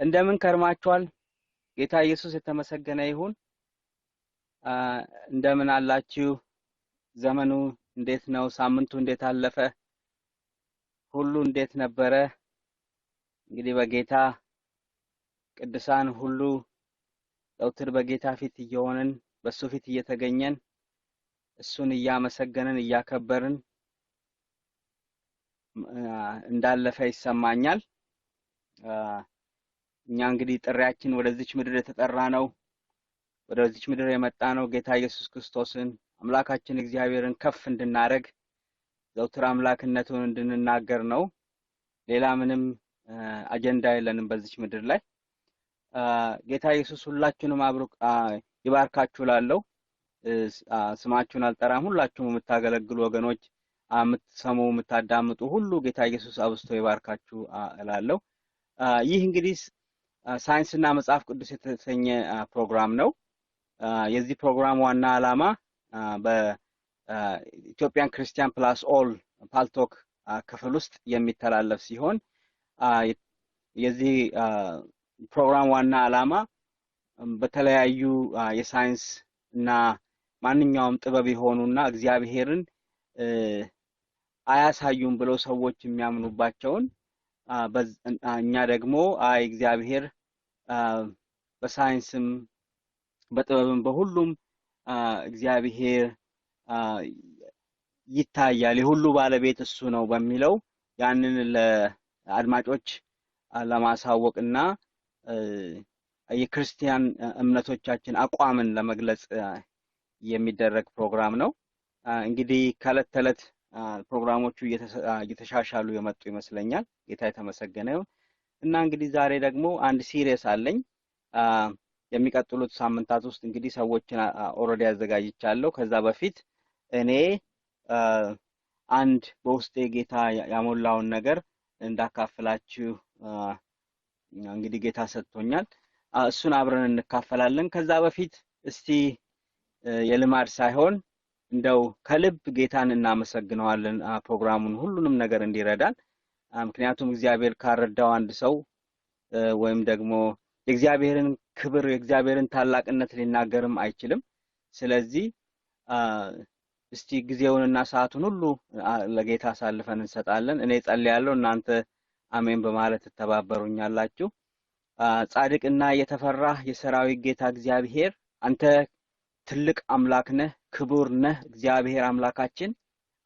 እንደምን ከርማችኋል? ጌታ ኢየሱስ የተመሰገነ ይሁን። እንደምን አላችሁ? ዘመኑ እንዴት ነው? ሳምንቱ እንዴት አለፈ? ሁሉ እንዴት ነበረ? እንግዲህ በጌታ ቅዱሳን ሁሉ ዘውትር በጌታ ፊት እየሆንን በሱ ፊት እየተገኘን እሱን እያመሰገንን እያከበርን እንዳለፈ ይሰማኛል። እኛ እንግዲህ ጥሪያችን ወደዚች ምድር የተጠራ ነው። ወደዚች ምድር የመጣ ነው ጌታ ኢየሱስ ክርስቶስን አምላካችን እግዚአብሔርን ከፍ እንድናረግ ዘውትር አምላክነቱን እንድንናገር ነው። ሌላ ምንም አጀንዳ የለንም በዚች ምድር ላይ። ጌታ ኢየሱስ ሁላችሁንም አብሮ ይባርካችሁ ላለው ስማችሁን አልጠራም። ሁላችሁም የምታገለግሉ ወገኖች የምትሰሙ የምታዳምጡ ሁሉ ጌታ ኢየሱስ አብስቶ ይባርካችሁ እላለሁ። ይህ እንግዲህ ሳይንስና መጽሐፍ ቅዱስ የተሰኘ ፕሮግራም ነው። የዚህ ፕሮግራም ዋና ዓላማ በኢትዮጵያን ክርስቲያን ፕላስ ኦል ፓልቶክ ክፍል ውስጥ የሚተላለፍ ሲሆን የዚህ ፕሮግራም ዋና ዓላማ በተለያዩ የሳይንስ እና ማንኛውም ጥበብ የሆኑና እግዚአብሔርን አያሳዩም ብለው ሰዎች የሚያምኑባቸውን እኛ ደግሞ እግዚአብሔር በሳይንስም በጥበብም በሁሉም እግዚአብሔር ይታያል፣ የሁሉ ባለቤት እሱ ነው በሚለው ያንን ለአድማጮች ለማሳወቅና የክርስቲያን እምነቶቻችን አቋምን ለመግለጽ የሚደረግ ፕሮግራም ነው። እንግዲህ ከዕለት ተዕለት ፕሮግራሞቹ እየተሻሻሉ የመጡ ይመስለኛል። ጌታ የተመሰገነ ይሁን እና እንግዲህ ዛሬ ደግሞ አንድ ሲሪየስ አለኝ። የሚቀጥሉት ሳምንታት ውስጥ እንግዲህ ሰዎችን ኦልሬዲ አዘጋጅቻለሁ። ከዛ በፊት እኔ አንድ በውስጤ ጌታ ያሞላውን ነገር እንዳካፍላችሁ እንግዲህ ጌታ ሰጥቶኛል። እሱን አብረን እንካፈላለን። ከዛ በፊት እስቲ የልማድ ሳይሆን እንደው ከልብ ጌታን እናመሰግነዋለን ፕሮግራሙን ሁሉንም ነገር እንዲረዳን። ምክንያቱም እግዚአብሔር ካረዳው አንድ ሰው ወይም ደግሞ የእግዚአብሔርን ክብር የእግዚአብሔርን ታላቅነት ሊናገርም አይችልም። ስለዚህ እስቲ ጊዜውንና ሰዓቱን ሁሉ ለጌታ አሳልፈን እንሰጣለን። እኔ ጸልያለሁ፣ እናንተ አሜን በማለት ተባበሩኛላችሁ። ጻድቅና የተፈራህ የሰራዊት ጌታ እግዚአብሔር አንተ ትልቅ አምላክ ነህ፣ ክቡር ነህ። እግዚአብሔር አምላካችን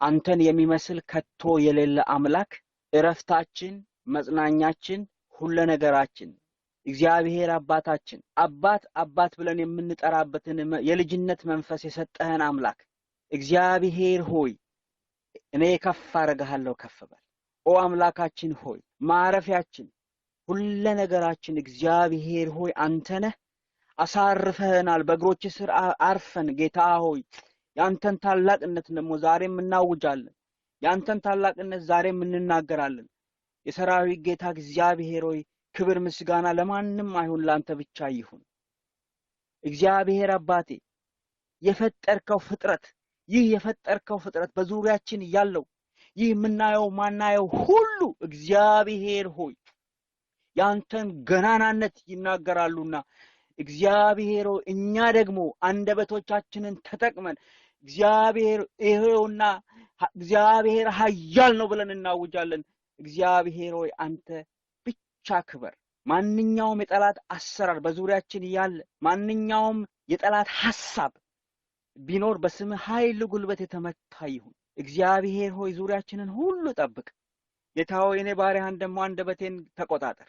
አንተን የሚመስል ከቶ የሌለ አምላክ፣ እረፍታችን፣ መጽናኛችን፣ ሁሉ ነገራችን እግዚአብሔር አባታችን አባት ብለን የምንጠራበትን የልጅነት መንፈስ የሰጠህን አምላክ እግዚአብሔር ሆይ እኔ ከፍ አደርግሃለሁ፣ ከፍ በል። ኦ አምላካችን ሆይ ማረፊያችን፣ ሁሉ ነገራችን እግዚአብሔር ሆይ አንተ ነህ። አሳርፈናል፣ በእግሮች ስር አርፈን ጌታ ሆይ ያንተን ታላቅነት ደግሞ ዛሬም እናውጃለን። ያንተን ታላቅነት ዛሬም እንናገራለን። የሰራዊት ጌታ እግዚአብሔር ሆይ ክብር ምስጋና ለማንም አይሁን፣ ላንተ ብቻ ይሁን። እግዚአብሔር አባቴ የፈጠርከው ፍጥረት ይህ የፈጠርከው ፍጥረት በዙሪያችን ያለው ይህ የምናየው ማናየው ሁሉ እግዚአብሔር ሆይ ያንተን ገናናነት ይናገራሉና እግዚአብሔር እኛ ደግሞ አንደበቶቻችንን ተጠቅመን እግዚአብሔር ይሄውና እግዚአብሔር ኃያል ነው ብለን እናውጃለን። እግዚአብሔር ሆይ አንተ ብቻ ክበር። ማንኛውም የጠላት አሰራር በዙሪያችን ያለ ማንኛውም የጠላት ሐሳብ ቢኖር በስምህ ኃይል ጉልበት የተመታ ይሁን። እግዚአብሔር ሆይ ዙሪያችንን ሁሉ ጠብቅ። ጌታ ሆይ እኔ ባሪያህን ደግሞ አንደበቴን ተቆጣጠር።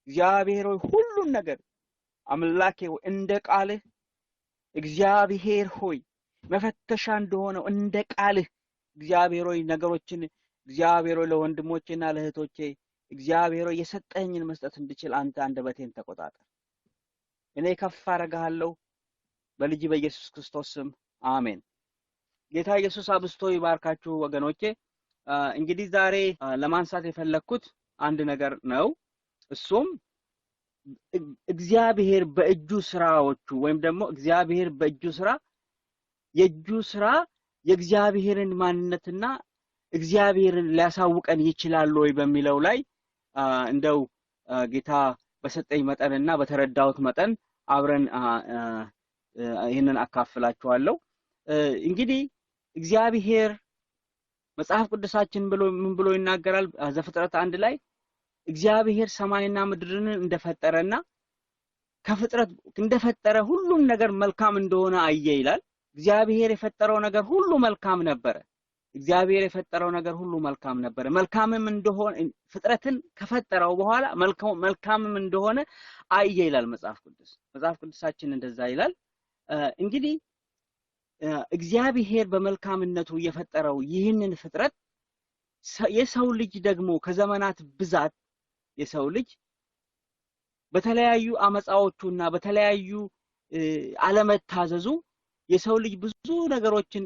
እግዚአብሔር ሆይ ሁሉን ነገር አምላኬ ሆይ እንደ ቃልህ እግዚአብሔር ሆይ መፈተሻ እንደሆነው እንደ ቃልህ እግዚአብሔር ሆይ ነገሮችን እግዚአብሔር ሆይ ለወንድሞቼና ለእህቶቼ እግዚአብሔር ሆይ የሰጠኝን መስጠት እንድችል አንተ አንደበቴን ተቆጣጠር። እኔ ከፍ አደርግሃለሁ በልጅ በኢየሱስ ክርስቶስ ስም አሜን። ጌታ ኢየሱስ አብስቶ ይባርካችሁ ወገኖቼ። እንግዲህ ዛሬ ለማንሳት የፈለኩት አንድ ነገር ነው። እሱም እግዚአብሔር በእጁ ስራዎቹ ወይም ደግሞ እግዚአብሔር በእጁ ስራ የእጁ ስራ የእግዚአብሔርን ማንነትና እግዚአብሔርን ሊያሳውቀን ይችላል ወይ በሚለው ላይ እንደው ጌታ በሰጠኝ መጠንና በተረዳሁት መጠን አብረን ይሄንን አካፍላችኋለሁ። እንግዲህ እግዚአብሔር መጽሐፍ ቅዱሳችን ምን ብሎ ይናገራል? ዘፍጥረት 1 ላይ እግዚአብሔር ሰማይና ምድርን እንደፈጠረና ከፍጥረት እንደፈጠረ ሁሉም ነገር መልካም እንደሆነ አየ ይላል። እግዚአብሔር የፈጠረው ነገር ሁሉ መልካም ነበረ። እግዚአብሔር የፈጠረው ነገር ሁሉ መልካም ነበረ። መልካምም እንደሆነ ፍጥረትን ከፈጠረው በኋላ መልካምም እንደሆነ አየ ይላል መጽሐፍ ቅዱስ። መጽሐፍ ቅዱሳችን እንደዛ ይላል። እንግዲህ እግዚአብሔር በመልካምነቱ የፈጠረው ይህንን ፍጥረት የሰው ልጅ ደግሞ ከዘመናት ብዛት የሰው ልጅ በተለያዩ አመጻዎቹና በተለያዩ አለመታዘዙ የሰው ልጅ ብዙ ነገሮችን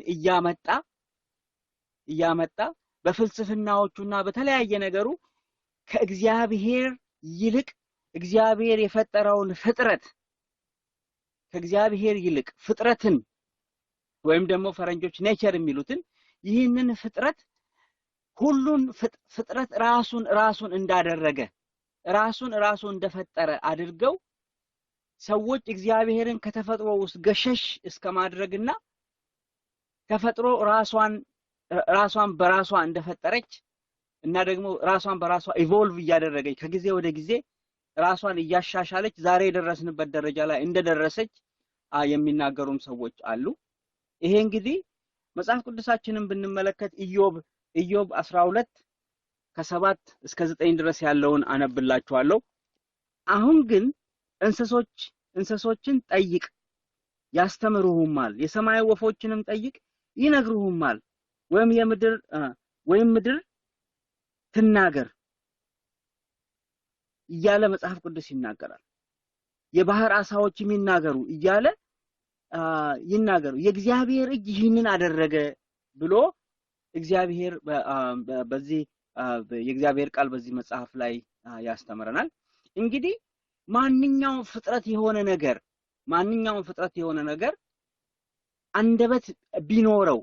እያመጣ በፍልስፍናዎቹና በተለያየ ነገሩ ከእግዚአብሔር ይልቅ እግዚአብሔር የፈጠረውን ፍጥረት ከእግዚአብሔር ይልቅ ፍጥረትን ወይም ደግሞ ፈረንጆች ኔቸር የሚሉትን ይህንን ፍጥረት ሁሉን ፍጥረት ራሱን እንዳደረገ ራሱ እንደፈጠረ አድርገው ሰዎች እግዚአብሔርን ከተፈጥሮ ውስጥ ገሸሽ እስከማድረግና ተፈጥሮ ራሷን በራሷ እንደፈጠረች እና ደግሞ ራሷን በራሷ ኢቮልቭ እያደረገች ከጊዜ ወደ ጊዜ ራሷን እያሻሻለች ዛሬ የደረስንበት ደረጃ ላይ እንደደረሰች የሚናገሩም ሰዎች አሉ። ይሄ እንግዲህ መጽሐፍ ቅዱሳችንን ብንመለከት ኢዮብ 12 ከ7 እስከ 9 ድረስ ያለውን አነብላችኋለሁ። አሁን ግን እንስሶችን ጠይቅ ያስተምሩህማል፣ የሰማይ ወፎችንም ጠይቅ ይነግሩህማል፣ ወይም ምድር ትናገር እያለ መጽሐፍ ቅዱስ ይናገራል። የባህር አሳዎችም ይናገሩ እያለ ይናገሩ። የእግዚአብሔር እጅ ይህንን አደረገ ብሎ እግዚአብሔር በዚህ የእግዚአብሔር ቃል በዚህ መጽሐፍ ላይ ያስተምረናል። እንግዲህ ማንኛውም ፍጥረት የሆነ ነገር አንደበት ቢኖረው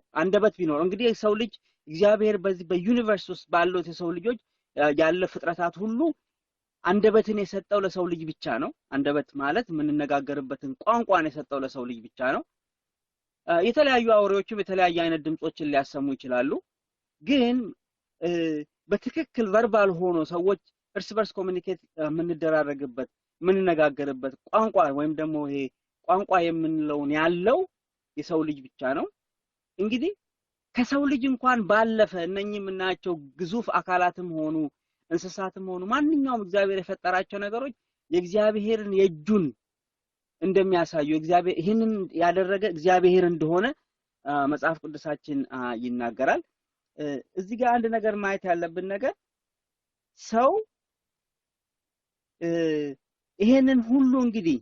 እንግዲህ የሰው ልጅ እግዚአብሔር በዚህ በዩኒቨርስ ውስጥ ባለው የሰው ልጆች ያለ ፍጥረታት ሁሉ አንደበትን የሰጠው ለሰው ልጅ ብቻ ነው። አንደበት ማለት የምንነጋገርበትን ቋንቋን የሰጠው ለሰው ልጅ ብቻ ነው። የተለያዩ አውሬዎችም የተለያየ አይነት ድምጾችን ሊያሰሙ ይችላሉ። ግን በትክክል ቨርባል ሆኖ ሰዎች እርስ በርስ ኮሙኒኬት የምንነጋገርበት ቋንቋ ወይም ደግሞ ይሄ ቋንቋ የምንለውን ያለው የሰው ልጅ ብቻ ነው። እንግዲህ ከሰው ልጅ እንኳን ባለፈ እነኚህ የምናያቸው ግዙፍ አካላትም ሆኑ እንስሳትም ሆኑ ማንኛውም እግዚአብሔር የፈጠራቸው ነገሮች የእግዚአብሔርን የእጁን እንደሚያሳዩ እግዚአብሔር ይሄንን ያደረገ እግዚአብሔር እንደሆነ መጽሐፍ ቅዱሳችን ይናገራል። እዚህ ጋር አንድ ነገር ማየት ያለብን ነገር ሰው ይሄንን ሁሉ እንግዲህ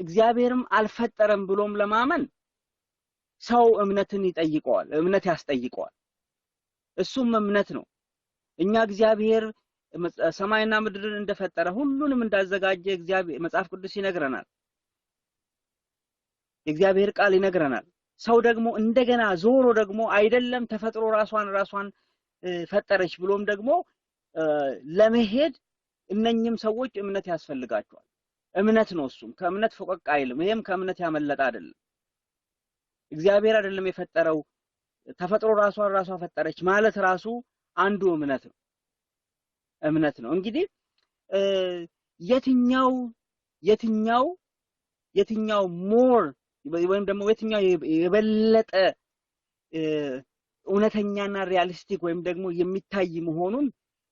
እግዚአብሔርም አልፈጠረም ብሎም ለማመን ሰው እምነትን ያስጠይቀዋል። እሱም እምነት ነው። እኛ እግዚአብሔር ሰማይና ምድርን እንደፈጠረ ሁሉንም እንዳዘጋጀ እግዚአብሔር መጽሐፍ ቅዱስ ይነግረናል። የእግዚአብሔር ቃል ይነግረናል። ሰው ደግሞ እንደገና ዞሮ ደግሞ አይደለም ተፈጥሮ ራሷን ፈጠረች ብሎም ደግሞ ለመሄድ እነኚህም ሰዎች እምነት ያስፈልጋቸዋል። እምነት ነው። እሱም ከእምነት ፈቀቅ አይልም። ይሄም ከእምነት ያመለጠ አይደለም። እግዚአብሔር አይደለም የፈጠረው ተፈጥሮ ራሷ ፈጠረች ማለት ራሱ አንዱ እምነት ነው። እንግዲህ የትኛው ሞር ወይም ደግሞ የትኛው የበለጠ እውነተኛና ሪያሊስቲክ ወይም ደግሞ የሚታይ መሆኑን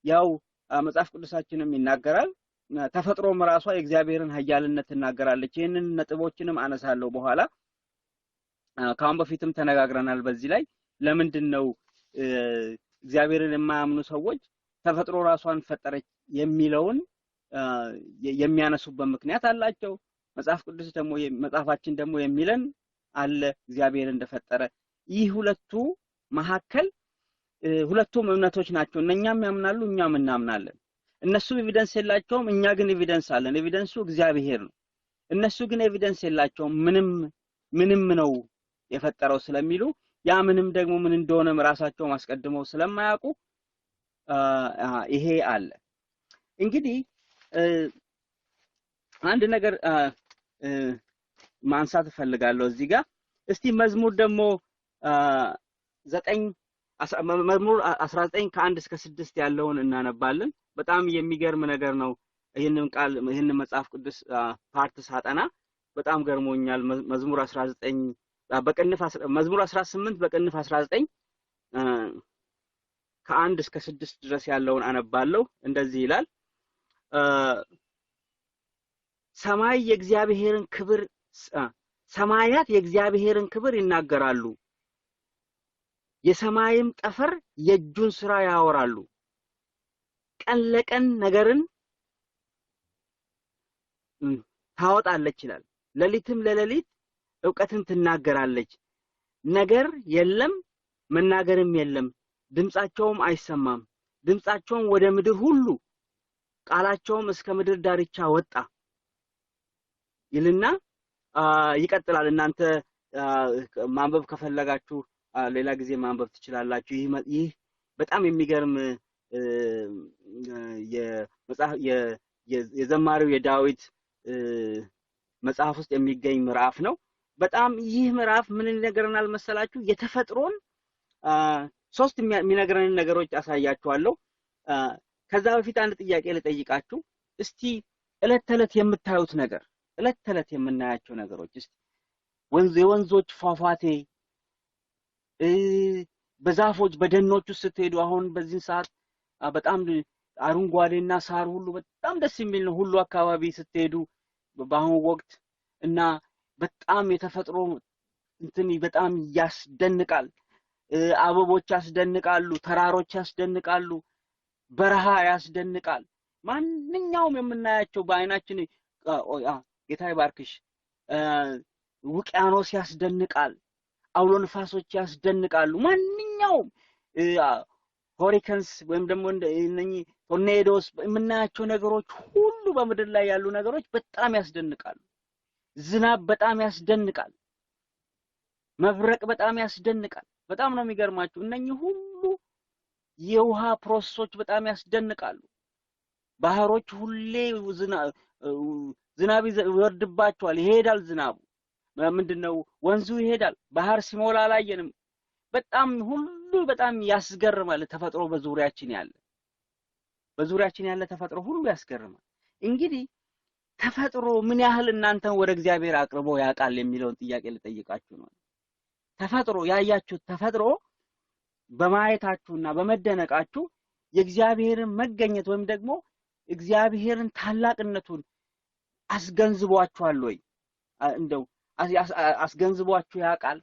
ያው መጽሐፍ ቅዱሳችንም ይናገራል። ተፈጥሮም ራሷ የእግዚአብሔርን ኃያልነት ትናገራለች። ይሄንን ነጥቦችንም አነሳለሁ በኋላ። ካሁን በፊትም ተነጋግረናል በዚህ ላይ ለምንድን ነው እግዚአብሔርን የማያምኑ ሰዎች ተፈጥሮ ራሷን ፈጠረች የሚለውን የሚያነሱበት ምክንያት አላቸው። መጽሐፍ ቅዱስ ደግሞ መጽሐፋችን ደግሞ የሚለን አለ እግዚአብሔር እንደፈጠረ። ይህ ሁለቱም እምነቶች ናቸው። እኛም ያምናሉ፣ እኛም እናምናለን። እነሱ ኤቪደንስ የላቸውም፣ እኛ ግን ኤቪደንስ አለን። ኤቪደንሱ እግዚአብሔር ነው። እነሱ ግን ኤቪደንስ የላቸውም፣ ምንም ነው የፈጠረው ስለሚሉ ያ ምንም ደግሞ ምን እንደሆነ ራሳቸው ማስቀድመው ስለማያውቁ ይሄ አለ። እንግዲህ አንድ ነገር ማንሳት ፈልጋለሁ እዚህ ጋር እስቲ መዝሙር ደግሞ መዝሙር 19 ከ1 እስከ 6 ያለውን እናነባለን። በጣም የሚገርም ነገር ነው። ይህንን መጽሐፍ ቅዱስ ፓርት ሳጠና በጣም ገርሞኛል። መዝሙር 19 መዝሙር 18 በቅንፍ 19 ከ1 እስከ 6 ድረስ ያለውን አነባለሁ። እንደዚህ ይላል። ሰማያት የእግዚአብሔርን ክብር ይናገራሉ፣ የሰማይም ጠፈር የእጁን ሥራ ያወራሉ። ቀን ለቀን ነገርን ታወጣለች ይላል፣ ሌሊትም ለሌሊት ዕውቀትን ትናገራለች። ነገር የለም መናገርም የለም፣ ድምጻቸውም አይሰማም። ድምጻቸውም ወደ ምድር ሁሉ፣ ቃላቸውም እስከ ምድር ዳርቻ ወጣ ይልና ይቀጥላል። እናንተ ማንበብ ከፈለጋችሁ ሌላ ጊዜ ማንበብ ትችላላችሁ። ይህ በጣም የሚገርም የዘማሪው የዳዊት መጽሐፍ ውስጥ የሚገኝ ምዕራፍ ነው። በጣም ይህ ምዕራፍ ምን ይነግረናል መሰላችሁ? የተፈጥሮን ሶስት የሚነግረንን ነገሮች አሳያችኋለሁ። ከዛ በፊት አንድ ጥያቄ ልጠይቃችሁ። እስቲ እለት ተለት የምታዩት ነገር፣ እለት ተለት የምናያቸው ነገሮች እስቲ የወንዞች ፏፏቴ፣ በዛፎች በደኖች ውስጥ ስትሄዱ አሁን በዚህ ሰዓት በጣም አረንጓዴና ሳር ሁሉ በጣም ደስ የሚል ነው ሁሉ አካባቢ ስትሄዱ በአሁን ወቅት እና በጣም የተፈጥሮ እንትን በጣም ያስደንቃል። አበቦች ያስደንቃሉ፣ ተራሮች ያስደንቃሉ፣ በረሃ ያስደንቃል። ማንኛውም የምናያቸው በአይናችን ጌታ ይባርክሽ ውቅያኖስ ያስደንቃል፣ አውሎ ንፋሶች ያስደንቃሉ። ማንኛውም ሆሪከንስ ወይም ደግሞ እነኚህ ቶርኔዶስ የምናያቸው ነገሮች ሁሉ በምድር ላይ ያሉ ነገሮች በጣም ያስደንቃሉ። ዝናብ በጣም ያስደንቃል፣ መብረቅ በጣም ያስደንቃል። በጣም ነው የሚገርማችሁ። እነኚህ ሁሉ የውሃ ፕሮሰሶች በጣም ያስደንቃሉ። ባህሮች ሁሌ ዝናብ ይወርድባቸዋል፣ ይሄዳል ዝናቡ። ምንድነው ወንዙ ይሄዳል። ባህር ሲሞላ አላየንም። በጣም ሁሉ በጣም ያስገርማል። ተፈጥሮ በዙሪያችን ያለ ተፈጥሮ ሁሉ ያስገርማል። እንግዲህ ተፈጥሮ ምን ያህል እናንተን ወደ እግዚአብሔር አቅርቦ ያውቃል የሚለውን ጥያቄ ልጠይቃችሁ ነው። ተፈጥሮ ያያችሁት ተፈጥሮ በማየታችሁና በመደነቃችሁ የእግዚአብሔርን መገኘት ወይም ደግሞ እግዚአብሔርን ታላቅነቱን አስገንዝቧችኋል ወይ? እንደው አስገንዝቧችሁ ያውቃል?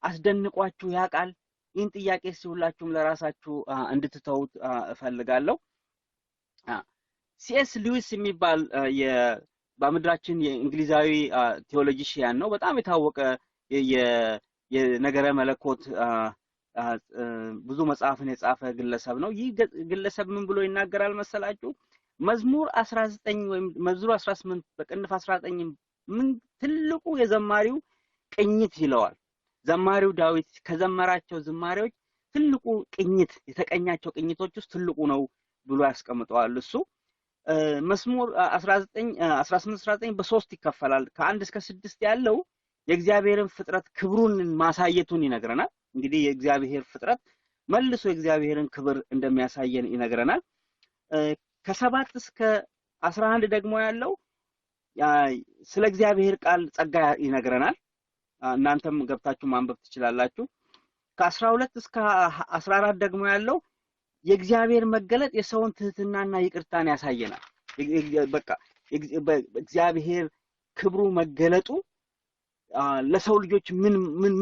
አስደንቋችሁ ያውቃል? ይህን ጥያቄ ሁላችሁም ለራሳችሁ እንድትተውት እፈልጋለሁ። ሲኤስ ሉዊስ የሚባል በምድራችን የእንግሊዛዊ ቴዎሎጂያን ነው። በጣም የታወቀ የነገረ መለኮት ብዙ መጽሐፍን የጻፈ ግለሰብ ነው። ይህ ግለሰብ ምን ብሎ ይናገራል መሰላችሁ? መዝሙር 19 ወይም መዝሙር 18 በቅንፍ 19 ምን ትልቁ የዘማሪው ቅኝት ይለዋል። ዘማሪው ዳዊት ከዘመራቸው ዝማሬዎች ትልቁ ቅኝት የተቀኛቸው ቅኝቶች ውስጥ ትልቁ ነው ብሎ ያስቀምጠዋል። እሱ መዝሙር 18 በሶስት ይከፈላል። ከ1 እስከ 6 ያለው የእግዚአብሔርን ፍጥረት ክብሩን ማሳየቱን ይነግረናል። እንግዲህ የእግዚአብሔር ፍጥረት መልሶ የእግዚአብሔርን ክብር እንደሚያሳየን ይነግረናል። ከ7 እስከ 11 ደግሞ ያለው ስለ እግዚአብሔር ቃል ጸጋ ይነግረናል። እናንተም ገብታችሁ ማንበብ ትችላላችሁ። ከ12 እስከ 14 ደግሞ ያለው የእግዚአብሔር መገለጥ የሰውን ትህትናና ይቅርታን ያሳየናል። በቃ እግዚአብሔር ክብሩ መገለጡ ለሰው ልጆች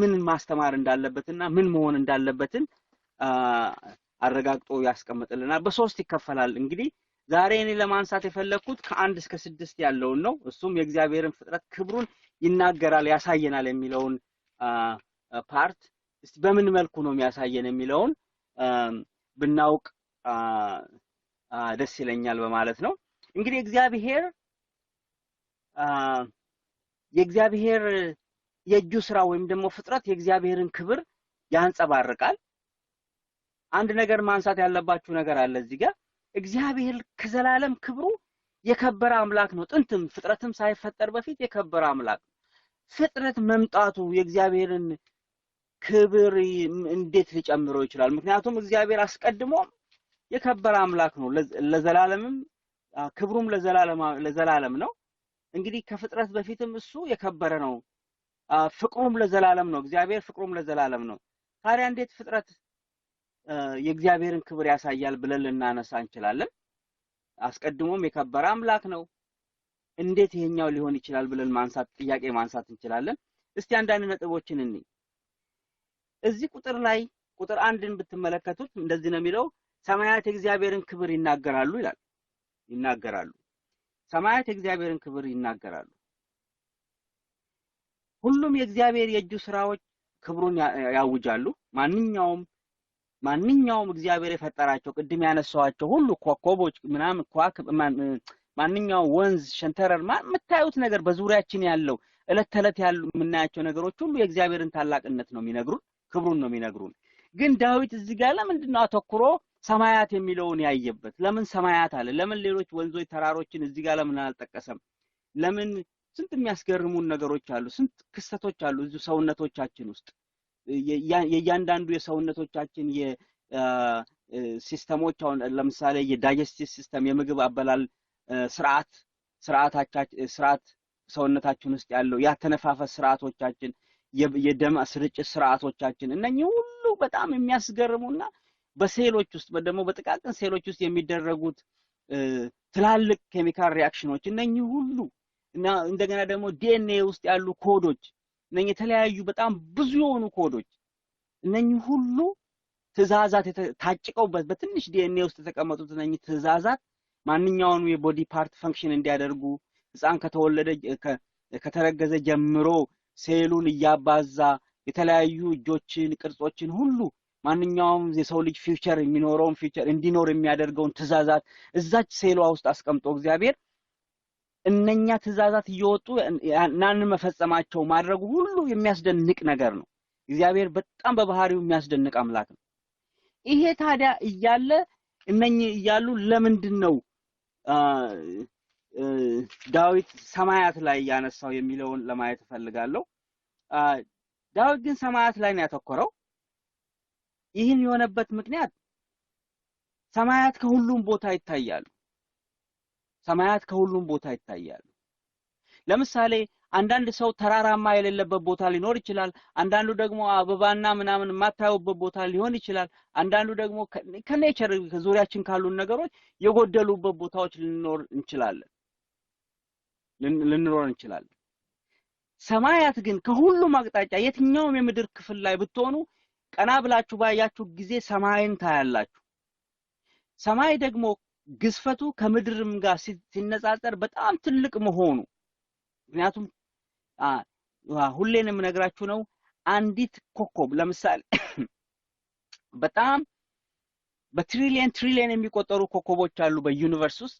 ምን ማስተማር እንዳለበትና ምን መሆን እንዳለበትን አረጋግጦ ያስቀምጥልናል። በሶስት ይከፈላል። እንግዲህ ዛሬ እኔ ለማንሳት የፈለኩት ከ1 እስከ 6 ያለውን ነው። እሱም የእግዚአብሔርን ፍጥረት ክብሩን ይናገራል ያሳየናል የሚለውን ፓርት እስቲ በምን መልኩ ነው የሚያሳየን የሚለውን ብናውቅ ደስ ይለኛል በማለት ነው። እንግዲህ የእግዚአብሔር የእጁ ስራ ወይም ደግሞ ፍጥረት የእግዚአብሔርን ክብር ያንጸባርቃል። አንድ ነገር ማንሳት ያለባችሁ ነገር አለ እዚህ ጋር። እግዚአብሔር ከዘላለም ክብሩ የከበረ አምላክ ነው። ጥንትም ፍጥረትም ሳይፈጠር በፊት የከበረ አምላክ ነው። ፍጥረት መምጣቱ የእግዚአብሔርን ክብር እንዴት ሊጨምረው ይችላል? ምክንያቱም እግዚአብሔር አስቀድሞ የከበረ አምላክ ነው። ለዘላለምም ክብሩም ለዘላለም ነው። እንግዲህ ከፍጥረት በፊትም እሱ የከበረ ነው። ፍቅሩም ለዘላለም ነው። እግዚአብሔር ፍቅሩም ለዘላለም ነው። ታዲያ እንዴት ፍጥረት የእግዚአብሔርን ክብር ያሳያል ብለን ልናነሳ እንችላለን? አስቀድሞም የከበረ አምላክ ነው። እንዴት ይሄኛው ሊሆን ይችላል ብለን ጥያቄ ማንሳት እንችላለን። እስቲ አንዳንድ ነጥቦችን እንይ። እዚህ ቁጥር 1ን ብትመለከቱት እንደዚህ ነው የሚለው፣ ሰማያት የእግዚአብሔርን ክብር ይናገራሉ ይላል። ይናገራሉ። ሰማያት የእግዚአብሔርን ክብር ይናገራሉ። ሁሉም የእግዚአብሔር የእጁ ስራዎች ክብሩን ያውጃሉ። ማንኛውም እግዚአብሔር የፈጠራቸው ቅድም ያነሳዋቸው ሁሉ ኮከቦች ምናምን ማንኛውም ወንዝ፣ ሸንተረር የምታዩት ነገር በዙሪያችን ያለው እለት ተዕለት ያሉ የምናያቸው ነገሮች ሁሉ የእግዚአብሔርን ታላቅነት ነው የሚነግሩን፣ ክብሩን ነው የሚነግሩን። ግን ዳዊት እዚህ ጋር ለምንድነው አተኩሮ ሰማያት የሚለውን ያየበት? ለምን ሰማያት አለ? ለምን ሌሎች ወንዞች፣ ተራሮችን እዚህ ጋር ለምን አልጠቀሰም? ለምን? ስንት የሚያስገርሙን ነገሮች አሉ። ስንት ክስተቶች አሉ እዚህ ሰውነቶቻችን ውስጥ። የእያንዳንዱ የሰውነቶቻችን የሲስተሞች አሁን ለምሳሌ የዳይጀስቲቭ ሲስተም የምግብ አበላል ስርዓት ሰውነታችን ውስጥ ያለው ያተነፋፈስ ስርዓቶቻችን፣ የደም ስርጭት ስርዓቶቻችን እነኚህ ሁሉ በጣም የሚያስገርሙና በሴሎች ውስጥ ደግሞ በጥቃቅን ሴሎች ውስጥ የሚደረጉት ትላልቅ ኬሚካል ሪአክሽኖች እነኚህ ሁሉ እና እንደገና ደግሞ ዲኤንኤ ውስጥ ያሉ ኮዶች እነኚህ የተለያዩ በጣም ብዙ የሆኑ ኮዶች እነኚህ ሁሉ ትእዛዛት ታጭቀውበት በትንሽ ዲኤንኤ ውስጥ የተቀመጡት እነኚህ ትእዛዛት ማንኛውንም የቦዲ ፓርት ፈንክሽን እንዲያደርጉ ህፃን ከተረገዘ ጀምሮ ሴሉን እያባዛ የተለያዩ እጆችን ቅርጾችን ሁሉ ማንኛውም የሰው ልጅ ፊውቸር የሚኖረውን ፊውቸር እንዲኖር የሚያደርገውን ትእዛዛት እዛች ሴሏ ውስጥ አስቀምጦ እግዚአብሔር እነኛ ትእዛዛት እየወጡ እናን መፈጸማቸው ማድረጉ ሁሉ የሚያስደንቅ ነገር ነው። እግዚአብሔር በጣም በባህሪው የሚያስደንቅ አምላክ ነው። ይሄ ታዲያ እያለ እነኚህ እያሉ ለምንድነው ዳዊት ሰማያት ላይ ያነሳው የሚለውን ለማየት ፈልጋለሁ። ዳዊት ግን ሰማያት ላይ ነው ያተኮረው። ይህን የሆነበት ምክንያት ሰማያት ከሁሉም ቦታ ይታያሉ። ሰማያት ከሁሉም ቦታ ይታያሉ። ለምሳሌ አንዳንድ ሰው ተራራማ የሌለበት ቦታ ሊኖር ይችላል። አንዳንዱ ደግሞ አበባና ምናምን የማታዩበት ቦታ ሊሆን ይችላል። አንዳንዱ ደግሞ ከኔቸር ከዙሪያችን ካሉ ነገሮች የጎደሉበት ቦታዎች ልንኖር እንችላለን። ሰማያት ግን ከሁሉም አቅጣጫ የትኛውም የምድር ክፍል ላይ ብትሆኑ ቀና ብላችሁ ባያችሁ ጊዜ ሰማይን ታያላችሁ። ሰማይ ደግሞ ግዝፈቱ ከምድርም ጋር ሲነጻጸር በጣም ትልቅ መሆኑ ምክንያቱም ሁሌንም ነግራችሁ ነው። አንዲት ኮከብ ለምሳሌ በጣም በትሪሊየን የሚቆጠሩ ኮከቦች አሉ በዩኒቨርስ ውስጥ።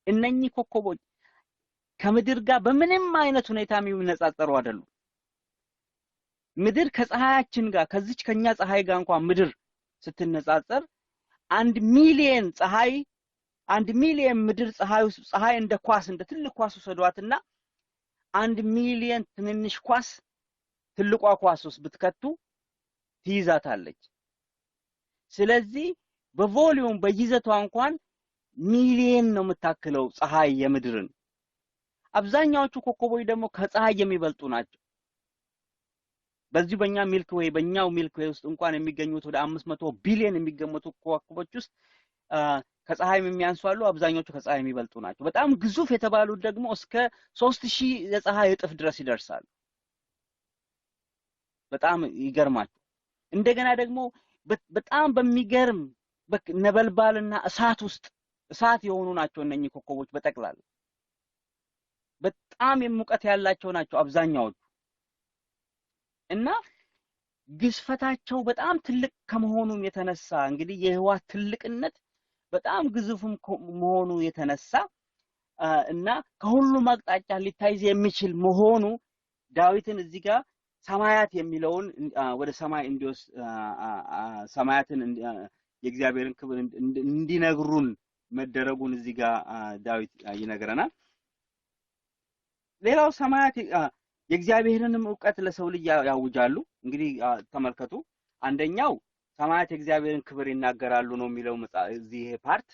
እነኚህ ኮከቦች ከምድር ጋር በምንም አይነት ሁኔታ የሚነጻጸሩ አይደሉም። ምድር ከፀሐያችን ጋር ከዚች ከኛ ፀሐይ ጋር እንኳን ምድር ስትነጻጸር 1 ሚሊየን ምድር ፀሐይ እንደ ኳስ እንደ ትልቅ ኳስ ወሰዷትና 1 ሚሊየን ትንንሽ ኳስ ትልቋ ኳስ ውስጥ ብትከቱ ትይዛታለች። ስለዚህ በቮሊዩም በይዘቷ እንኳን ሚሊየን ነው የምታክለው ፀሐይ የምድርን። አብዛኛዎቹ ኮከቦች ደግሞ ከፀሐይ የሚበልጡ ናቸው። በዚህ በእኛው ሚልክ ዌይ ውስጥ እንኳን የሚገኙት ወደ 500 ቢሊዮን የሚገመቱ ኮከቦች ውስጥ ከፀሐይ የሚያንሱ አሉ። አብዛኞቹ ከፀሐይ የሚበልጡ ናቸው። በጣም ግዙፍ የተባሉት ደግሞ እስከ 3000 የፀሐይ እጥፍ ድረስ ይደርሳሉ። በጣም ይገርማችሁ። እንደገና ደግሞ በጣም በሚገርም ነበልባልና እሳት የሆኑ ናቸው እነኚህ ኮከቦች በጠቅላላ በጣም የሙቀት ያላቸው ናቸው አብዛኛዎቹ እና ግዝፈታቸው በጣም ትልቅ ከመሆኑም የተነሳ እንግዲህ የህዋ ትልቅነት በጣም ግዙፍም መሆኑ የተነሳ እና ከሁሉም አቅጣጫ ሊታይ የሚችል መሆኑ ዳዊትን እዚህ ጋር ሰማያት የሚለውን ወደ ሰማይ እንዲወስ ሰማያትን የእግዚአብሔርን ክብር እንዲነግሩን መደረጉን እዚህ ጋር ዳዊት ይነግረናል። ሌላው ሰማያት የእግዚአብሔርንም ዕውቀት ለሰው ልጅ ያውጃሉ። እንግዲህ ተመልከቱ፣ አንደኛው ሰማያት የእግዚአብሔርን ክብር ይናገራሉ ነው የሚለው እዚህ ይሄ ፓርት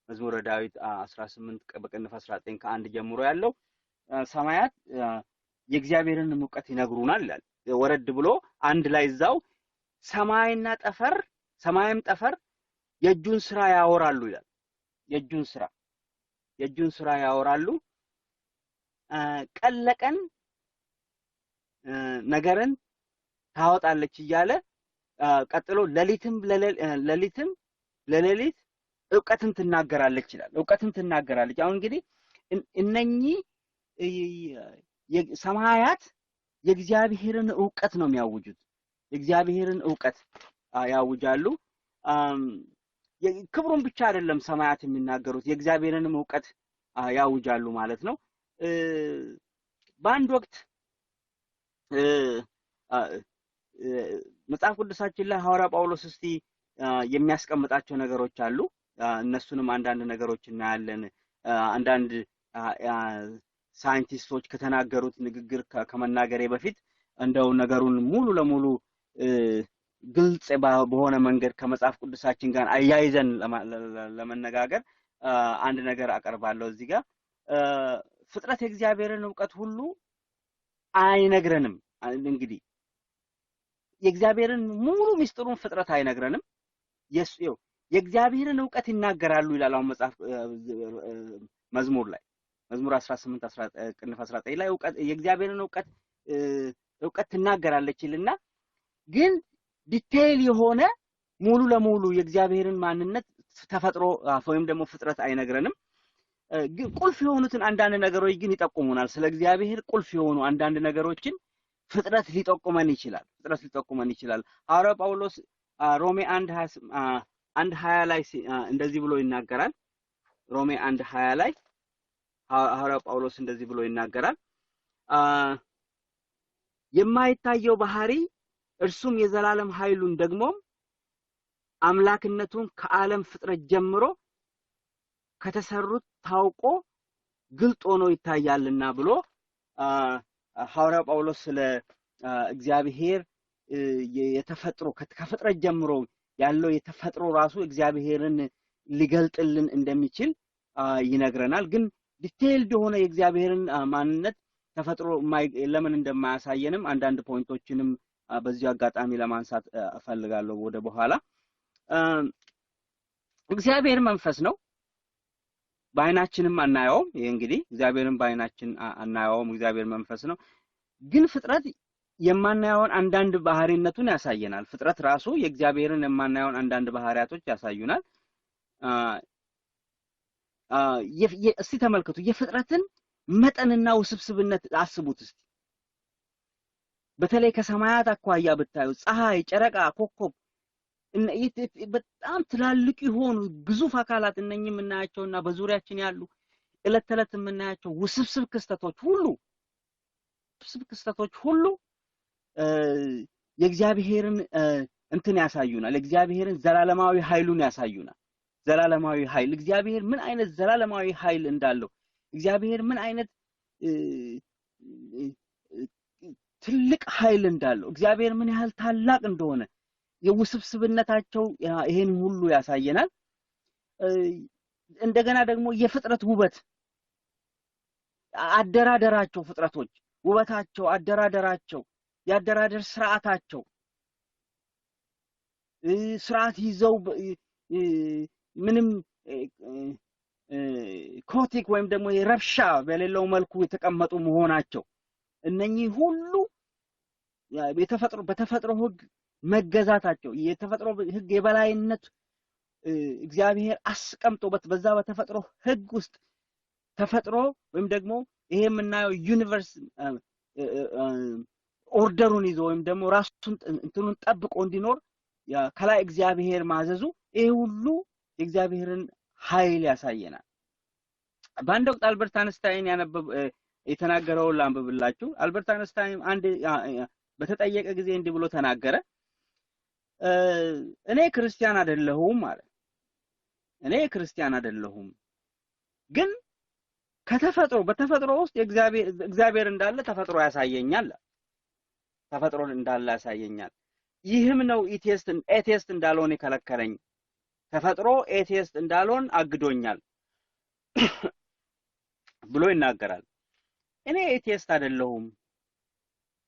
መዝሙረ ዳዊት 18 በቅንፍ 19 ከ1 ጀምሮ ያለው ሰማያት የእግዚአብሔርን ዕውቀት ይነግሩናል ይላል። ወረድ ብሎ አንድ ላይ እዛው ሰማይና ጠፈር ሰማይም ጠፈር የእጁን ስራ ያወራሉ ይላል። የእጁን ስራ ያወራሉ። ቀን ለቀን ነገርን ታወጣለች እያለ ቀጥሎ ሌሊትም ለሌሊት ዕውቀትን ትናገራለች ይላል። ዕውቀትን ትናገራለች። አሁን እንግዲህ እነኚህ ሰማያት የእግዚአብሔርን ዕውቀት ነው የሚያውጁት። የእግዚአብሔርን ዕውቀት ያውጃሉ። ክብሩን ብቻ አይደለም ሰማያት የሚናገሩት የእግዚአብሔርንም ዕውቀት ያውጃሉ ማለት ነው። በአንድ ወቅት መጽሐፍ ቅዱሳችን ላይ ሐዋርያ ጳውሎስ እስቲ የሚያስቀምጣቸው ነገሮች አሉ። እነሱንም አንዳንድ ነገሮች እናያለን። አንዳንድ ሳይንቲስቶች ከተናገሩት ንግግር ከመናገሬ በፊት እንደው ነገሩን ሙሉ ለሙሉ ግልጽ በሆነ መንገድ ከመጽሐፍ ቅዱሳችን ጋር አያይዘን ለመነጋገር አንድ ነገር አቀርባለሁ። እዚህ ጋር ፍጥረት የእግዚአብሔርን ዕውቀት ሁሉ አይነግረንም። እንግዲህ የእግዚአብሔርን ሙሉ ምስጢሩን ፍጥረት አይነግረንም። የእግዚአብሔርን ዕውቀት ይናገራሉ ይላል። አሁን መጽሐፍ መዝሙር 18 ቅንፍ 19 ላይ የእግዚአብሔርን ዕውቀት ትናገራለች ይልና ግን ዲቴይል የሆነ ሙሉ ለሙሉ የእግዚአብሔርን ማንነት ተፈጥሮ ወይም ደግሞ ፍጥረት አይነግረንም። ግን ቁልፍ የሆኑትን አንዳንድ ነገሮች ግን ይጠቁሙናል። ስለ እግዚአብሔር ቁልፍ የሆኑ አንዳንድ ነገሮችን ፍጥረት ሊጠቁመን ይችላል። ሐዋርያው ጳውሎስ ሮሜ 1:20 ላይ እንደዚህ ብሎ ይናገራል። ሮሜ 1:20 ላይ ሐዋርያው ጳውሎስ እንደዚህ ብሎ ይናገራል። የማይታየው ባህሪ እርሱም የዘላለም ኃይሉን ደግሞ አምላክነቱን ከዓለም ፍጥረት ጀምሮ ከተሰሩት ታውቆ ግልጥ ሆኖ ይታያልና ብሎ ሐዋርያው ጳውሎስ ስለ እግዚአብሔር የተፈጥሮ ከፍጥረት ጀምሮ ያለው የተፈጥሮ ራሱ እግዚአብሔርን ሊገልጥልን እንደሚችል ይነግረናል። ግን ዲቴይልድ የሆነ የእግዚአብሔርን ማንነት ተፈጥሮ ለምን እንደማያሳየንም አንዳንድ ፖይንቶችንም በዚህ አጋጣሚ ለማንሳት እፈልጋለሁ ወደ በኋላ። እግዚአብሔር መንፈስ ነው፣ በአይናችንም አናየውም። ይሄ እንግዲህ እግዚአብሔርን በአይናችን አናየውም፣ እግዚአብሔር መንፈስ ነው። ግን ፍጥረት የማናየውን አንዳንድ ባህሪነቱን ያሳየናል። ፍጥረት ራሱ የእግዚአብሔርን የማናየውን አንዳንድ ባህሪያቶች ያሳዩናል። እስቲ ተመልከቱ፣ የፍጥረትን መጠንና ውስብስብነት አስቡት እስቲ። በተለይ ከሰማያት አኳያ ብታዩ ፀሐይ፣ ጨረቃ፣ ኮከብ በጣም ትላልቅ የሆኑ ግዙፍ አካላት እነኚህ የምናያቸውና በዙሪያችን ያሉ ዕለት ተዕለት የምናያቸው ውስብስብ ክስተቶች ሁሉ የእግዚአብሔርን እንትን ያሳዩናል። እግዚአብሔርን ዘላለማዊ ኃይሉን ያሳዩናል። ዘላለማዊ ኃይል እግዚአብሔር ምን አይነት ዘላለማዊ ኃይል እንዳለው እግዚአብሔር ምን አይነት ትልቅ ኃይል እንዳለው እግዚአብሔር ምን ያህል ታላቅ እንደሆነ የውስብስብነታቸው ይሄን ሁሉ ያሳየናል። እንደገና ደግሞ የፍጥረት ውበት አደራደራቸው ፍጥረቶች ውበታቸው አደራደራቸው ያደራደር ስርዓታቸው ስርዓት ይዘው ምንም ኮቲክ ወይም ደግሞ የረብሻ በሌለው መልኩ የተቀመጡ መሆናቸው እነኚህ ሁሉ በተፈጥሮ ህግ መገዛታቸው የተፈጥሮ ህግ የበላይነት እግዚአብሔር አስቀምጦበት በዛ በተፈጥሮ ህግ ውስጥ ተፈጥሮ ወይም ደግሞ ይሄ የምናየው ዩኒቨርስ ኦርደሩን ይዞ ወይም ደግሞ ራሱን እንትኑን ጠብቆ እንዲኖር ከላይ እግዚአብሔር ማዘዙ ይሄ ሁሉ የእግዚአብሔርን ኃይል ያሳየናል። በአንድ ወቅት አልበርት አንስታይን የተናገረውን ላንብብላችሁ። አልበርት አንስታይን አንድ በተጠየቀ ጊዜ እንዲህ ብሎ ተናገረ። እኔ ክርስቲያን አይደለሁም ማለት እኔ ክርስቲያን አይደለሁም ግን በተፈጥሮ ውስጥ እግዚአብሔር እንዳለ ተፈጥሮ ያሳየኛል ተፈጥሮን እንዳለ ያሳየኛል ይህም ነው ኤቲስት እንዳልሆን የከለከለኝ ተፈጥሮ ኤቲስት እንዳልሆን አግዶኛል ብሎ ይናገራል እኔ ኤቲስት አይደለሁም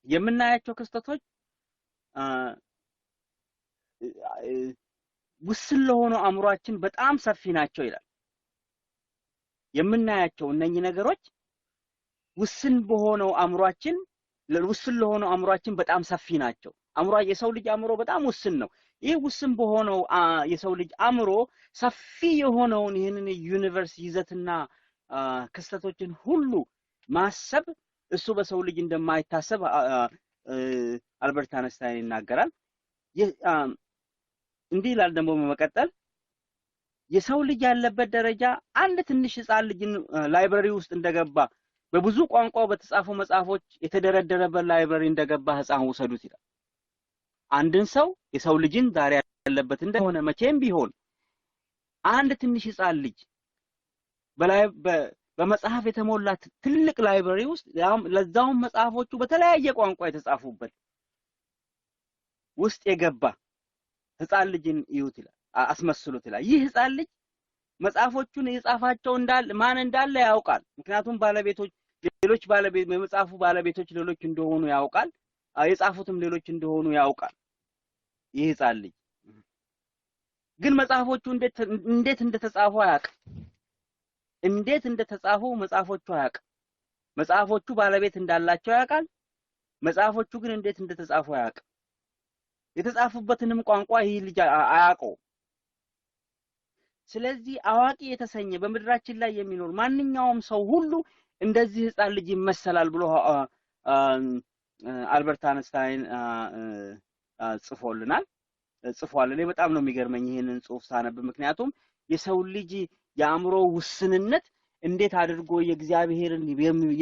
የምናያቸው ክስተቶች ውስን ለሆነው አእምሮአችን በጣም ሰፊ ናቸው ይላል የምናያቸው እነኚህ ነገሮች ውስን ለሆነው አእምሮአችን በጣም ሰፊ ናቸው የሰው ልጅ አእምሮ በጣም ውስን ነው ይህ ውስን በሆነው የሰው ልጅ አእምሮ ሰፊ የሆነውን ይህንን ዩኒቨርስ ይዘትና ክስተቶችን ሁሉ ማሰብ እሱ በሰው ልጅ እንደማይታሰብ አልበርት አንስታይን ይናገራል እንዲህ ይላል ደግሞ በመቀጠል የሰው ልጅ ያለበት ደረጃ አንድ ትንሽ ህፃን ልጅ ላይብረሪ ውስጥ እንደገባ በብዙ ቋንቋው በተጻፉ መጽሐፎች የተደረደረበት ላይብረሪ እንደገባ ህፃን ወሰዱት ይላል አንድን ሰው የሰው ልጅን ዛሬ ያለበት እንደሆነ መቼም ቢሆን አንድ ትንሽ ህፃን ልጅ በመጽሐፍ የተሞላ ትልቅ ላይብረሪ ውስጥ ለዛውም መጽሐፎቹ በተለያየ ቋንቋ የተጻፉበት ውስጥ የገባ ህፃን ልጅን ይዩት ይላል አስመስሉት ይላል ይህ ህፃን ልጅ መጽሐፎቹን የጻፋቸው ማን እንዳለ ያውቃል ምክንያቱም የመጽሐፉ ባለቤቶች ሌሎች እንደሆኑ ያውቃል የጻፉትም ሌሎች እንደሆኑ ያውቃል ይህ ህፃን ልጅ ግን መጽሐፎቹ እንዴት እንደተጻፉ አያውቅም እንዴት እንደተጻፉ መጽሐፎቹ አያውቅም መጽሐፎቹ ባለቤት እንዳላቸው ያውቃል መጽሐፎቹ ግን እንዴት እንደተጻፉ አያውቅም የተጻፉበትንም ቋንቋ ይህ ልጅ አያውቀው ስለዚህ አዋቂ የተሰኘ በመድራችን ላይ የሚኖር ማንኛውም ሰው ሁሉ እንደዚህ ህፃን ልጅ ይመሰላል ብሎ አልበርት አንስታይን ጽፏል እኔ በጣም ነው የሚገርመኝ ይሄንን ጽሑፍ ሳነብ ምክንያቱም የሰው ልጅ የአእምሮ ውስንነት እንዴት አድርጎ የእግዚአብሔርን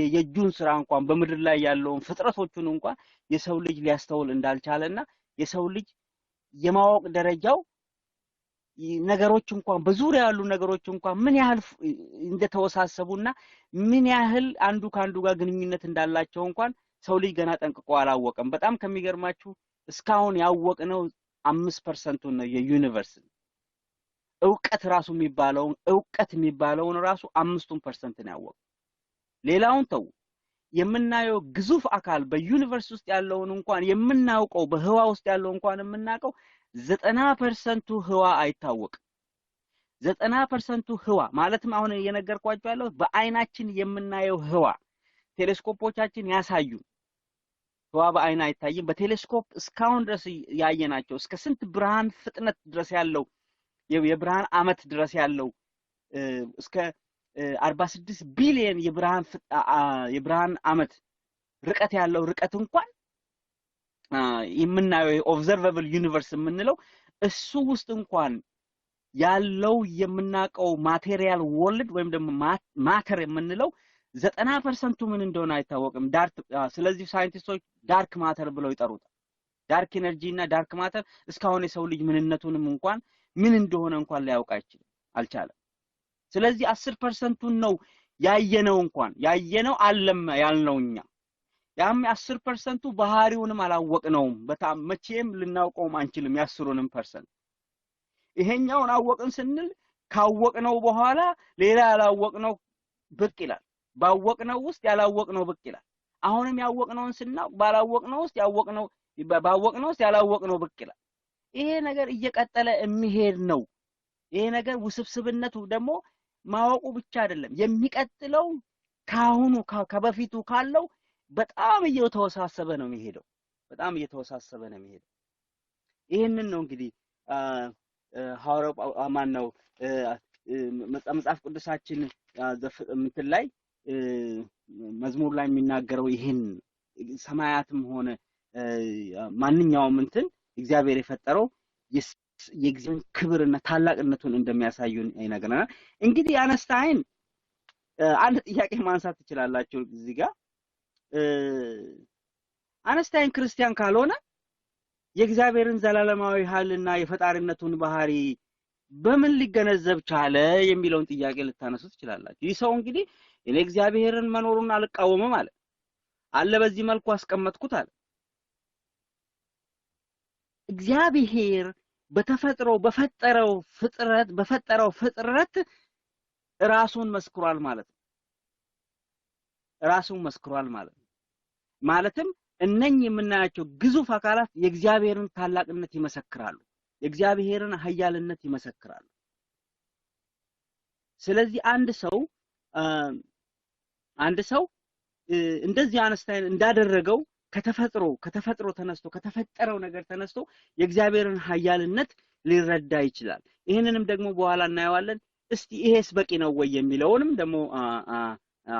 የእጁን ስራ እንኳን በመድር ላይ ያለውን ፍጥረቶቹን እንኳን የሰው ልጅ ሊያስተውል እንዳልቻለና የሰው ልጅ የማወቅ ደረጃው ነገሮች እንኳን በዙሪያ ያሉ ነገሮች እንኳን ምን ያህል እንደተወሳሰቡና ምን ያህል አንዱ ካንዱ ጋር ግንኙነት እንዳላቸው እንኳን ሰው ልጅ ገና ጠንቅቆ አላወቀም በጣም ከሚገርማችሁ እስካሁን ያወቅነው 5% ነው የዩኒቨርስ እውቀት የሚባለውን ራሱ 5% ነው ያወቀው ሌላውን ተው የምናየው ግዙፍ አካል በዩኒቨርስ ውስጥ ያለውን እንኳን የምናውቀው በህዋ ውስጥ ያለው እንኳን የምናውቀው 90% ህዋ አይታወቅም 90% ህዋ ማለትም አሁን እየነገርኳችሁ ያለው በአይናችን የምናየው ህዋ ቴሌስኮፖቻችን ያሳዩ ህዋ በአይን አይታይም በቴሌስኮፕ እስካሁን ድረስ ያየናቸው እስከ ስንት ብርሃን ፍጥነት ድረስ ያለው የብርሃን አመት ድረስ ያለው እስከ 46 ቢሊዮን የብርሃን አመት ርቀት ያለው ርቀት እንኳን የምናየው ኦብዘርቨብል ዩኒቨርስ የምንለው እሱ ውስጥ እንኳን ያለው የምናቀው ማቴሪያል ወርልድ ወይም ደግሞ ማተር የምንለው 90% ምን እንደሆነ አይታወቅም ስለዚህ ሳይንቲስቶች ዳርክ ማተር ብለው ይጠሩታል ዳርክ ኤነርጂ እና ዳርክ ማተር እስካሁን የሰው ልጅ ምንነቱንም እንኳን ምን እንደሆነ እንኳን ሊያውቅ አልቻለም ስለዚህ 10% ነው ያየነው አለም ያልነውኛ ያም 10% ባህሪውንም አላወቅነውም በጣም መቼም ልናውቀውም አንችልም ያስሩንም ፐርሰንት ይሄኛውን አወቅን ስንል ካወቅነው በኋላ ሌላ ያላወቅነው ብቅ ይላል ባወቅነው ውስጥ ያላወቅነው ብቅ ይላል አሁንም ያወቅነውን ስናውቅ ባላወቅነው ውስጥ ባወቅነው ውስጥ ያላወቅነው ብቅ ይላል ይሄ ነገር እየቀጠለ የሚሄድ ነው ይሄ ነገር ውስብስብነቱ ደግሞ ማወቁ ብቻ አይደለም የሚቀጥለው ካሁኑ ከበፊቱ ካለው በጣም እየተወሳሰበ ነው የሚሄደው ይሄንን ነው እንግዲህ ሐዋርያው ማን ነው መጽሐፍ ቅዱሳችን እንትን ላይ መዝሙር ላይ የሚናገረው ይሄን ሰማያትም ሆነ ማንኛውም እንትን እግዚአብሔር የፈጠረው የእግዚአብሔር ክብርና ታላቅነቱን እንደሚያሳዩን ይነግረናል እንግዲህ አንስታይን አንድ ጥያቄ ማንሳት ትችላላችሁ እዚህ ጋር አንስታይን ክርስቲያን ካልሆነ የእግዚአብሔርን ዘላለማዊ ኃይልና የፈጣሪነቱን ባህሪ በምን ሊገነዘብ ቻለ የሚለውን ጥያቄ ልታነሱ ትችላላችሁ። ይህ ሰው እንግዲህ እኔ እግዚአብሔርን መኖሩን አልቃወምም አለ በዚህ መልኩ አስቀመጥኩት አለ። እግዚአብሔር በተፈጥሮ በፈጠረው ፍጥረት ራሱን መስክሯል ማለት ነው። ራሱን መስክሯል ማለት ነው። ማለትም እነኚህ የምናያቸው ግዙፍ አካላት የእግዚአብሔርን ታላቅነት ይመሰክራሉ፣ የእግዚአብሔርን ኃያልነት ይመሰክራሉ። ስለዚህ አንድ ሰው እንደዚህ አንስታይን እንዳደረገው ከተፈጥሮ ተነስቶ ከተፈጠረው ነገር ተነስቶ የእግዚአብሔርን ኃያልነት ሊረዳ ይችላል። ይሄንንም ደግሞ በኋላ እናየዋለን። እስቲ ይሄስ በቂ ነው ወይ የሚለውንም ደግሞ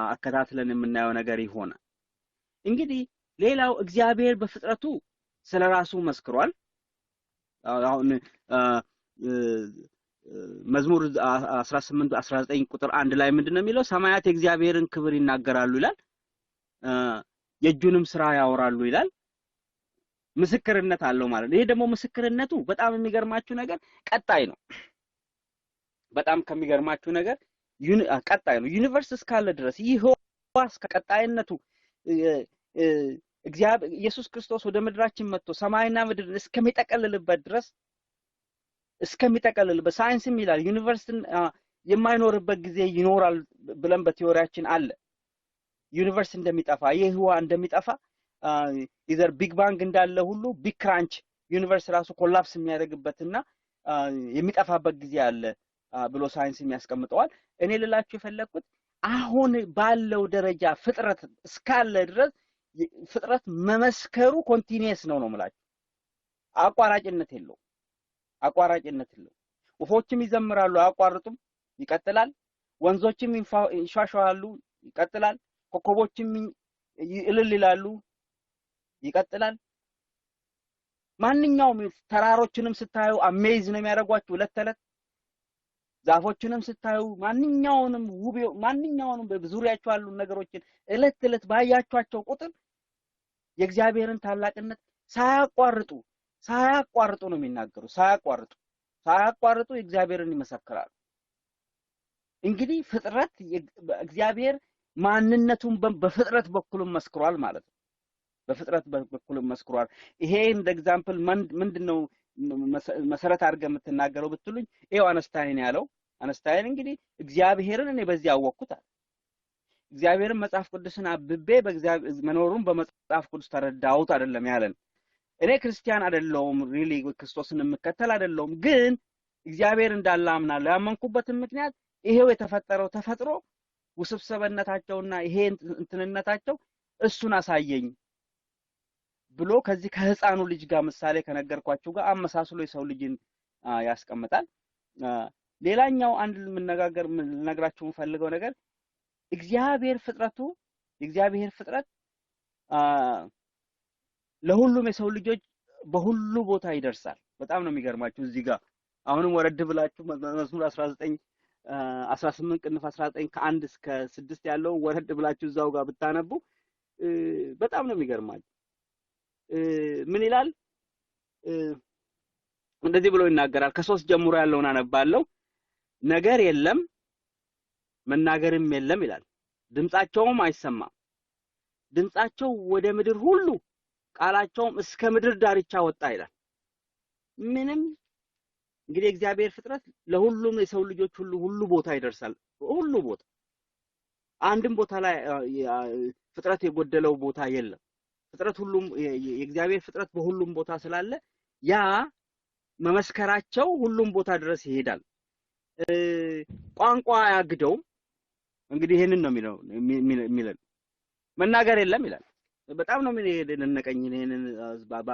አከታትለን የምናየው ነገር ይሆናል። እንግዲህ ሌላው እግዚአብሔር በፍጥረቱ ስለራሱ መስክሯል። አሁን መዝሙር 18:19 ቁጥር 1 ላይ ምንድነው የሚለው? ሰማያት የእግዚአብሔርን ክብር ይናገራሉ ይላል፣ የእጁንም ስራ ያወራሉ ይላል። ምስክርነት አለው ማለት ነው። ይሄ ደግሞ ምስክርነቱ በጣም የሚገርማችሁ ነገር ቀጣይ ነው። በጣም ከሚገርማችሁ ነገር ቀጣይ ነው። ዩኒቨርስ እስካለ ድረስ ይህ ህዋስ ከቀጣይነቱ እግዚአብሔር ኢየሱስ ክርስቶስ ወደ ምድራችን መጥቶ ሰማይና ምድርን እስከሚጠቀልልበት ድረስ ሳይንስም ይላል ዩኒቨርስን የማይኖርበት ጊዜ ይኖራል ብለን በቲዮሪያችን አለ። ዩኒቨርስ እንደሚጠፋ የህዋ እንደሚጠፋ ኢዘር ቢግ ባንግ እንዳለ ሁሉ ቢግ ክራንች ዩኒቨርስ ራሱ ኮላፕስ የሚያደርግበትና የሚጠፋበት ጊዜ አለ ብሎ ሳይንስ የሚያስቀምጠዋል። እኔ ልላችሁ የፈለኩት አሁን ባለው ደረጃ ፍጥረት እስካለ ድረስ ፍጥረት መመስከሩ ኮንቲኒየስ ነው ማለት አቋራጭነት የለው። ወፎችም ይዘምራሉ አያቋርጡም፣ ይቀጥላል። ወንዞችም ይሻሻዋሉ፣ ይቀጥላል። ኮከቦችም እልል ይላሉ፣ ይቀጥላል። ማንኛውም ተራሮችንም ስታዩ አሜዝ ነው የሚያደርጓችሁ ለተለት። ዛፎችንም ስታዩ ማንኛውንም በዙሪያችሁ ያሉ ነገሮችን እለት ባያችኋቸው ቁጥር የእግዚአብሔርን ታላቅነት ሳያቋርጡ ነው የሚናገሩ። ሳያቋርጡ የእግዚአብሔርን ይመሰክራሉ። እንግዲህ ፍጥረት እግዚአብሔር ማንነቱን በፍጥረት በኩልም መስክሯል ማለት ነው። በፍጥረት በኩልም መስክሯል። ይሄ እንደ ኤግዛምፕል ምንድነው መሰረት አድርገህ የምትናገረው ብትሉኝ ይሄው አነስታይን ያለው አነስታይን እንግዲህ እግዚአብሔርን እኔ በዚህ አወቅኩት። እግዚአብሔርን መጽሐፍ ቅዱስን አብቤ በእግዚአብሔር መኖሩን በመጽሐፍ ቅዱስ ተረዳሁት አይደለም ያለን። እኔ ክርስቲያን አይደለሁም፣ ሪሊ ክርስቶስን የምከተል አይደለሁም፣ ግን እግዚአብሔር እንዳለ አምናለሁ። ያመንኩበትን ምክንያት ይሄው የተፈጠረው ተፈጥሮ ውስብስብነታቸውና ይሄ እንትንነታቸው እሱን አሳየኝ ብሎ ከዚህ ከህፃኑ ልጅ ጋር ምሳሌ ከነገርኳችሁ ጋር አመሳስሎ የሰው ልጅን ያስቀምጣል። ሌላኛው አንድ ልነግራችሁ የምፈልገው ነገር የእግዚአብሔር ፍጥረት ለሁሉም የሰው ልጆች በሁሉ ቦታ ይደርሳል። በጣም ነው የሚገርማችሁ። እዚህ ጋር አሁንም ወረድ ብላችሁ መዝሙር 18 ቅንፍ 19 ከ1 እስከ 6 ያለው ወረድ ብላችሁ እዛው ጋር ብታነቡ በጣም ነው የሚገርማችሁ። ምን ይላል? እንደዚህ ብሎ ይናገራል። ከ3 ጀምሮ ያለውን አነባለሁ። ነገር የለም መናገርም የለም ይላል፣ ድምጻቸውም አይሰማም። ድምጻቸው ወደ ምድር ሁሉ ቃላቸውም እስከ ምድር ዳርቻ ወጣ ይላል። ምንም እንግዲህ እግዚአብሔር ፍጥረት ለሁሉም የሰው ልጆች ሁሉ ቦታ ይደርሳል። ሁሉ ቦታ አንድም ቦታ ላይ ፍጥረት የጎደለው ቦታ የለም። ፍጥረት ሁሉም የእግዚአብሔር ፍጥረት በሁሉም ቦታ ስላለ ያ መመስከራቸው ሁሉም ቦታ ድረስ ይሄዳል። ቋንቋ አያግደውም። እንግዲህ ይሄንን ነው የሚለው መናገር የለም ይላል። በጣም ነው የደነቀኝ ይሄንን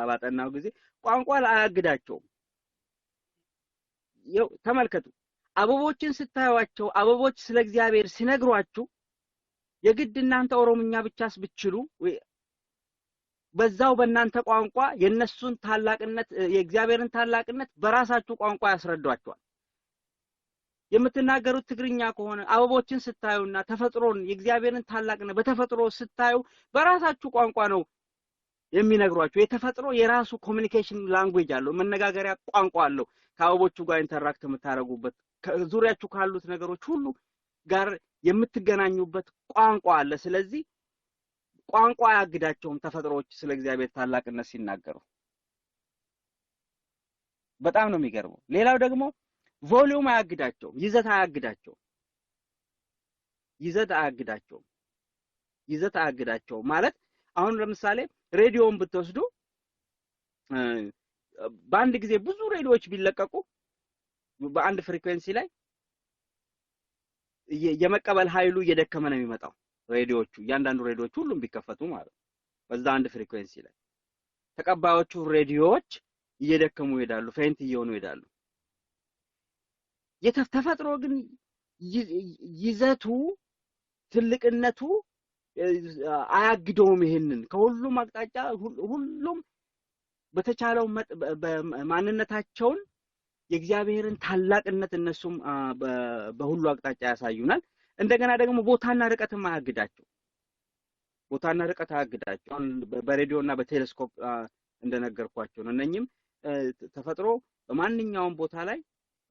ባጠናው ጊዜ። ቋንቋ አያግዳቸውም። ተመልከቱ፣ አበቦችን ስታዩዋቸው አበቦች ስለ እግዚአብሔር ሲነግሯችሁ የግድ እናንተ ኦሮምኛ ብቻስ ብትችሉ በዛው በእናንተ ቋንቋ የነሱን ታላቅነት የእግዚአብሔርን ታላቅነት በራሳችሁ ቋንቋ ያስረዷቸዋል። የምትናገሩት ትግርኛ ከሆነ አበቦችን ስታዩና ተፈጥሮን የእግዚአብሔርን ታላቅነት በተፈጥሮ ስታዩ በራሳችሁ ቋንቋ ነው የሚነግሯችሁ። የተፈጥሮ የራሱ ኮሚኒኬሽን ላንጉዌጅ አለው፣ መነጋገሪያ ቋንቋ አለው። ከአበቦቹ ጋር ኢንተራክት የምታደርጉበት ከዙሪያችሁ ካሉት ነገሮች ሁሉ ጋር የምትገናኙበት ቋንቋ አለ። ስለዚህ ቋንቋ አያግዳቸውም ተፈጥሮዎች ስለ እግዚአብሔር ታላቅነት ሲናገሩ። በጣም ነው የሚገርመው። ሌላው ደግሞ ቮሊዩም አያግዳቸውም፣ ይዘት አያግዳቸውም። ይዘት አያግዳቸውም ማለት አሁን ለምሳሌ ሬዲዮን ብትወስዱ በአንድ ጊዜ ብዙ ሬዲዮዎች ቢለቀቁ በአንድ ፍሪኩዌንሲ ላይ የመቀበል ኃይሉ እየደከመ ነው የሚመጣው። ሬዲዮቹ እያንዳንዱ ሬዲዮቹ ሁሉም ቢከፈቱ ማለት በዛ አንድ ፍሪኩዌንሲ ላይ ተቀባዮቹ ሬዲዮዎች እየደከሙ ይሄዳሉ፣ ፌንት እየሆኑ ይሄዳሉ። የተፈጥሮ ግን ይዘቱ ትልቅነቱ አያግደውም። ይሄንን ከሁሉም አቅጣጫ ሁሉም በተቻለው ማንነታቸውን የእግዚአብሔርን ታላቅነት እነሱም በሁሉ አቅጣጫ ያሳዩናል። እንደገና ደግሞ ቦታና ርቀትም አያግዳቸው። በሬዲዮና በቴሌስኮፕ እንደነገርኳቸው ነው። እነኚህም ተፈጥሮ በማንኛውም ቦታ ላይ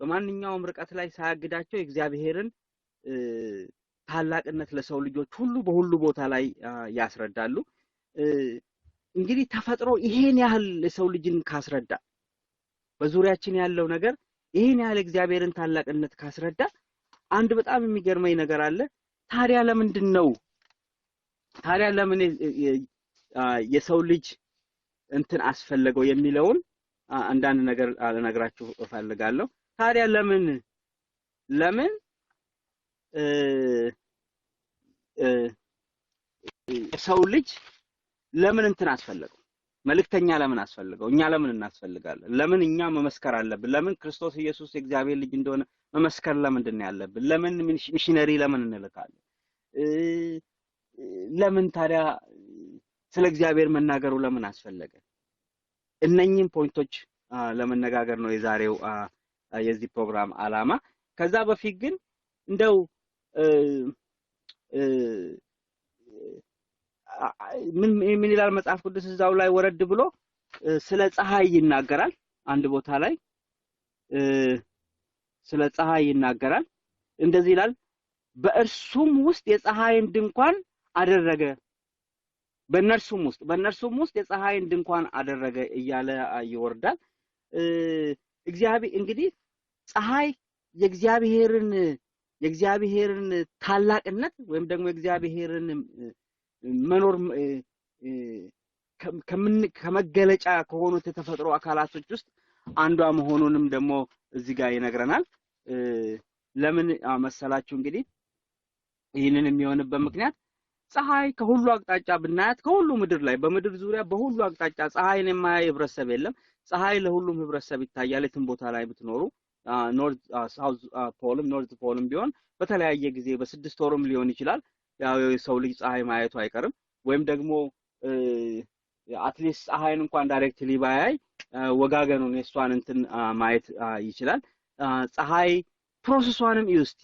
በማንኛውም ርቀት ላይ ሳያግዳቸው የእግዚአብሔርን ታላቅነት ለሰው ልጆች ሁሉ በሁሉ ቦታ ላይ ያስረዳሉ። እንግዲህ ተፈጥሮ ይሄን ያህል ለሰው ልጅን ካስረዳ፣ በዙሪያችን ያለው ነገር ይሄን ያህል እግዚአብሔርን ታላቅነት ካስረዳ፣ አንድ በጣም የሚገርመኝ ነገር አለ። ታዲያ ለምን የሰው ልጅ እንትን አስፈለገው የሚለውን አንዳንድ ነገር ልነግራችሁ እፈልጋለሁ። ታዲያ ለምን የሰው ልጅ ለምን እንትን አስፈለገው? መልእክተኛ ለምን አስፈልገው? እኛ ለምን እናስፈልጋለን? ለምን እኛ መመስከር አለብን? ለምን ክርስቶስ ኢየሱስ የእግዚአብሔር ልጅ እንደሆነ መመስከር ለምንድን ነው ያለብን? ለምን ሚሽነሪ ለምን እንልካለን? ለምን ታዲያ ስለ እግዚአብሔር መናገሩ ለምን አስፈለገ? እነኚህን ፖይንቶች ለመነጋገር ነው የዛሬው የዚህ ፕሮግራም ዓላማ። ከዛ በፊት ግን እንደው ምን ይላል መጽሐፍ ቅዱስ እዛው ላይ ወረድ ብሎ ስለ ፀሐይ ይናገራል። አንድ ቦታ ላይ ስለ ፀሐይ ይናገራል። እንደዚህ ይላል፣ በእርሱም ውስጥ የፀሐይን ድንኳን አደረገ፣ በእነርሱም ውስጥ የፀሐይን ድንኳን አደረገ እያለ ይወርዳል። እግዚአብሔር እንግዲህ ፀሐይ የእግዚአብሔርን ታላቅነት ወይም ደግሞ የእግዚአብሔርን መኖር ከመገለጫ ከሆኑት የተፈጥሮ አካላቶች ውስጥ አንዷ መሆኑንም ደግሞ እዚህ ጋር ይነግረናል። ለምን መሰላችሁ? እንግዲህ ይህንን የሚሆንበት ምክንያት ፀሐይ ከሁሉ አቅጣጫ ብናያት ከሁሉ ምድር ላይ በምድር ዙሪያ በሁሉ አቅጣጫ ፀሐይን የማያይ ህብረተሰብ የለም። ፀሐይ ለሁሉም ህብረተሰብ ይታያል። የትም ቦታ ላይ ብትኖሩ ኖርዝ ሳውዝ ፖልም ኖርዝ ፖልም ቢሆን በተለያየ ጊዜ በ6 ወርም ሊሆን ይችላል ያው የሰው ልጅ ፀሐይ ማየቱ አይቀርም። ወይም ደግሞ አትሊስት ፀሐይን እንኳን ዳይሬክትሊ ባያይ ወጋገኑን የሷን እንትን ማየት ይችላል። ፀሐይ ፕሮሰሷንም ይውስጥ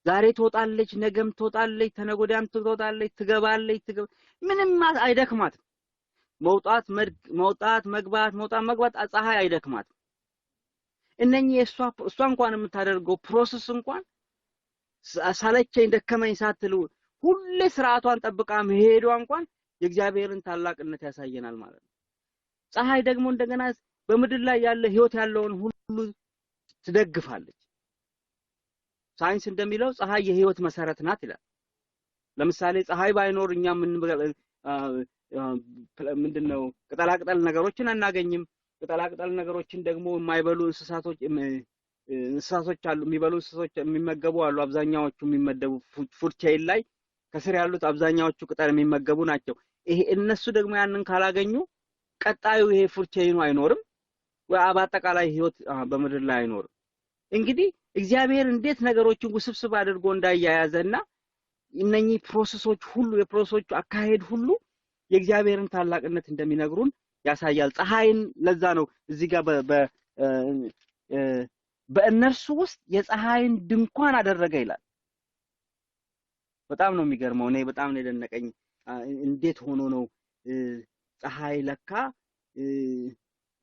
ዛሬ ትወጣለች፣ ነገም ትወጣለች፣ ተነጎዳም ትወጣለች፣ ትገባለች። ምንም አይደክማትም። መውጣት መግባት ፀሐይ አይደክማትም። እነኚህ እሷ እንኳን የምታደርገው ፕሮሰስ እንኳን ሳለቸኝ ደከመኝ ሳትሉ ሁሌ ስርዓቷን ጠብቃ መሄዷ እንኳን የእግዚአብሔርን ታላቅነት ያሳየናል ማለት ነው። ፀሐይ ደግሞ እንደገና በምድር ላይ ያለ ህይወት ያለውን ሁሉ ትደግፋለች። ሳይንስ እንደሚለው ፀሐይ የህይወት መሰረት ናት ይላል። ለምሳሌ ፀሐይ ባይኖር እኛ ምንድነው ቅጠላቅጠል ነገሮችን አናገኝም። ቅጠላቅጠል ነገሮችን ደግሞ የማይበሉ እንስሳቶች አሉ፣ የሚበሉ እንስሳቶች የሚመገቡ አሉ። አብዛኛዎቹ የሚመደቡ ፉድ ቼይን ላይ ከስር ያሉት አብዛኛዎቹ ቅጠል የሚመገቡ ናቸው። ይሄ እነሱ ደግሞ ያንን ካላገኙ ቀጣዩ ይሄ ፉድ ቼይኑ አይኖርም፣ ወይ በአጠቃላይ ህይወት በምድር ላይ አይኖርም። እንግዲህ እግዚአብሔር እንዴት ነገሮችን ውስብስብ አድርጎ እንዳያያዘና እነኚህ ፕሮሰሶች ሁሉ የፕሮሰሶቹ አካሄድ ሁሉ የእግዚአብሔርን ታላቅነት እንደሚነግሩን ያሳያል። ፀሐይን ለዛ ነው እዚህ ጋር በእነርሱ ውስጥ የፀሐይን ድንኳን አደረገ ይላል። በጣም ነው የሚገርመው። እኔ በጣም ነው የደነቀኝ። እንዴት ሆኖ ነው ፀሐይ ለካ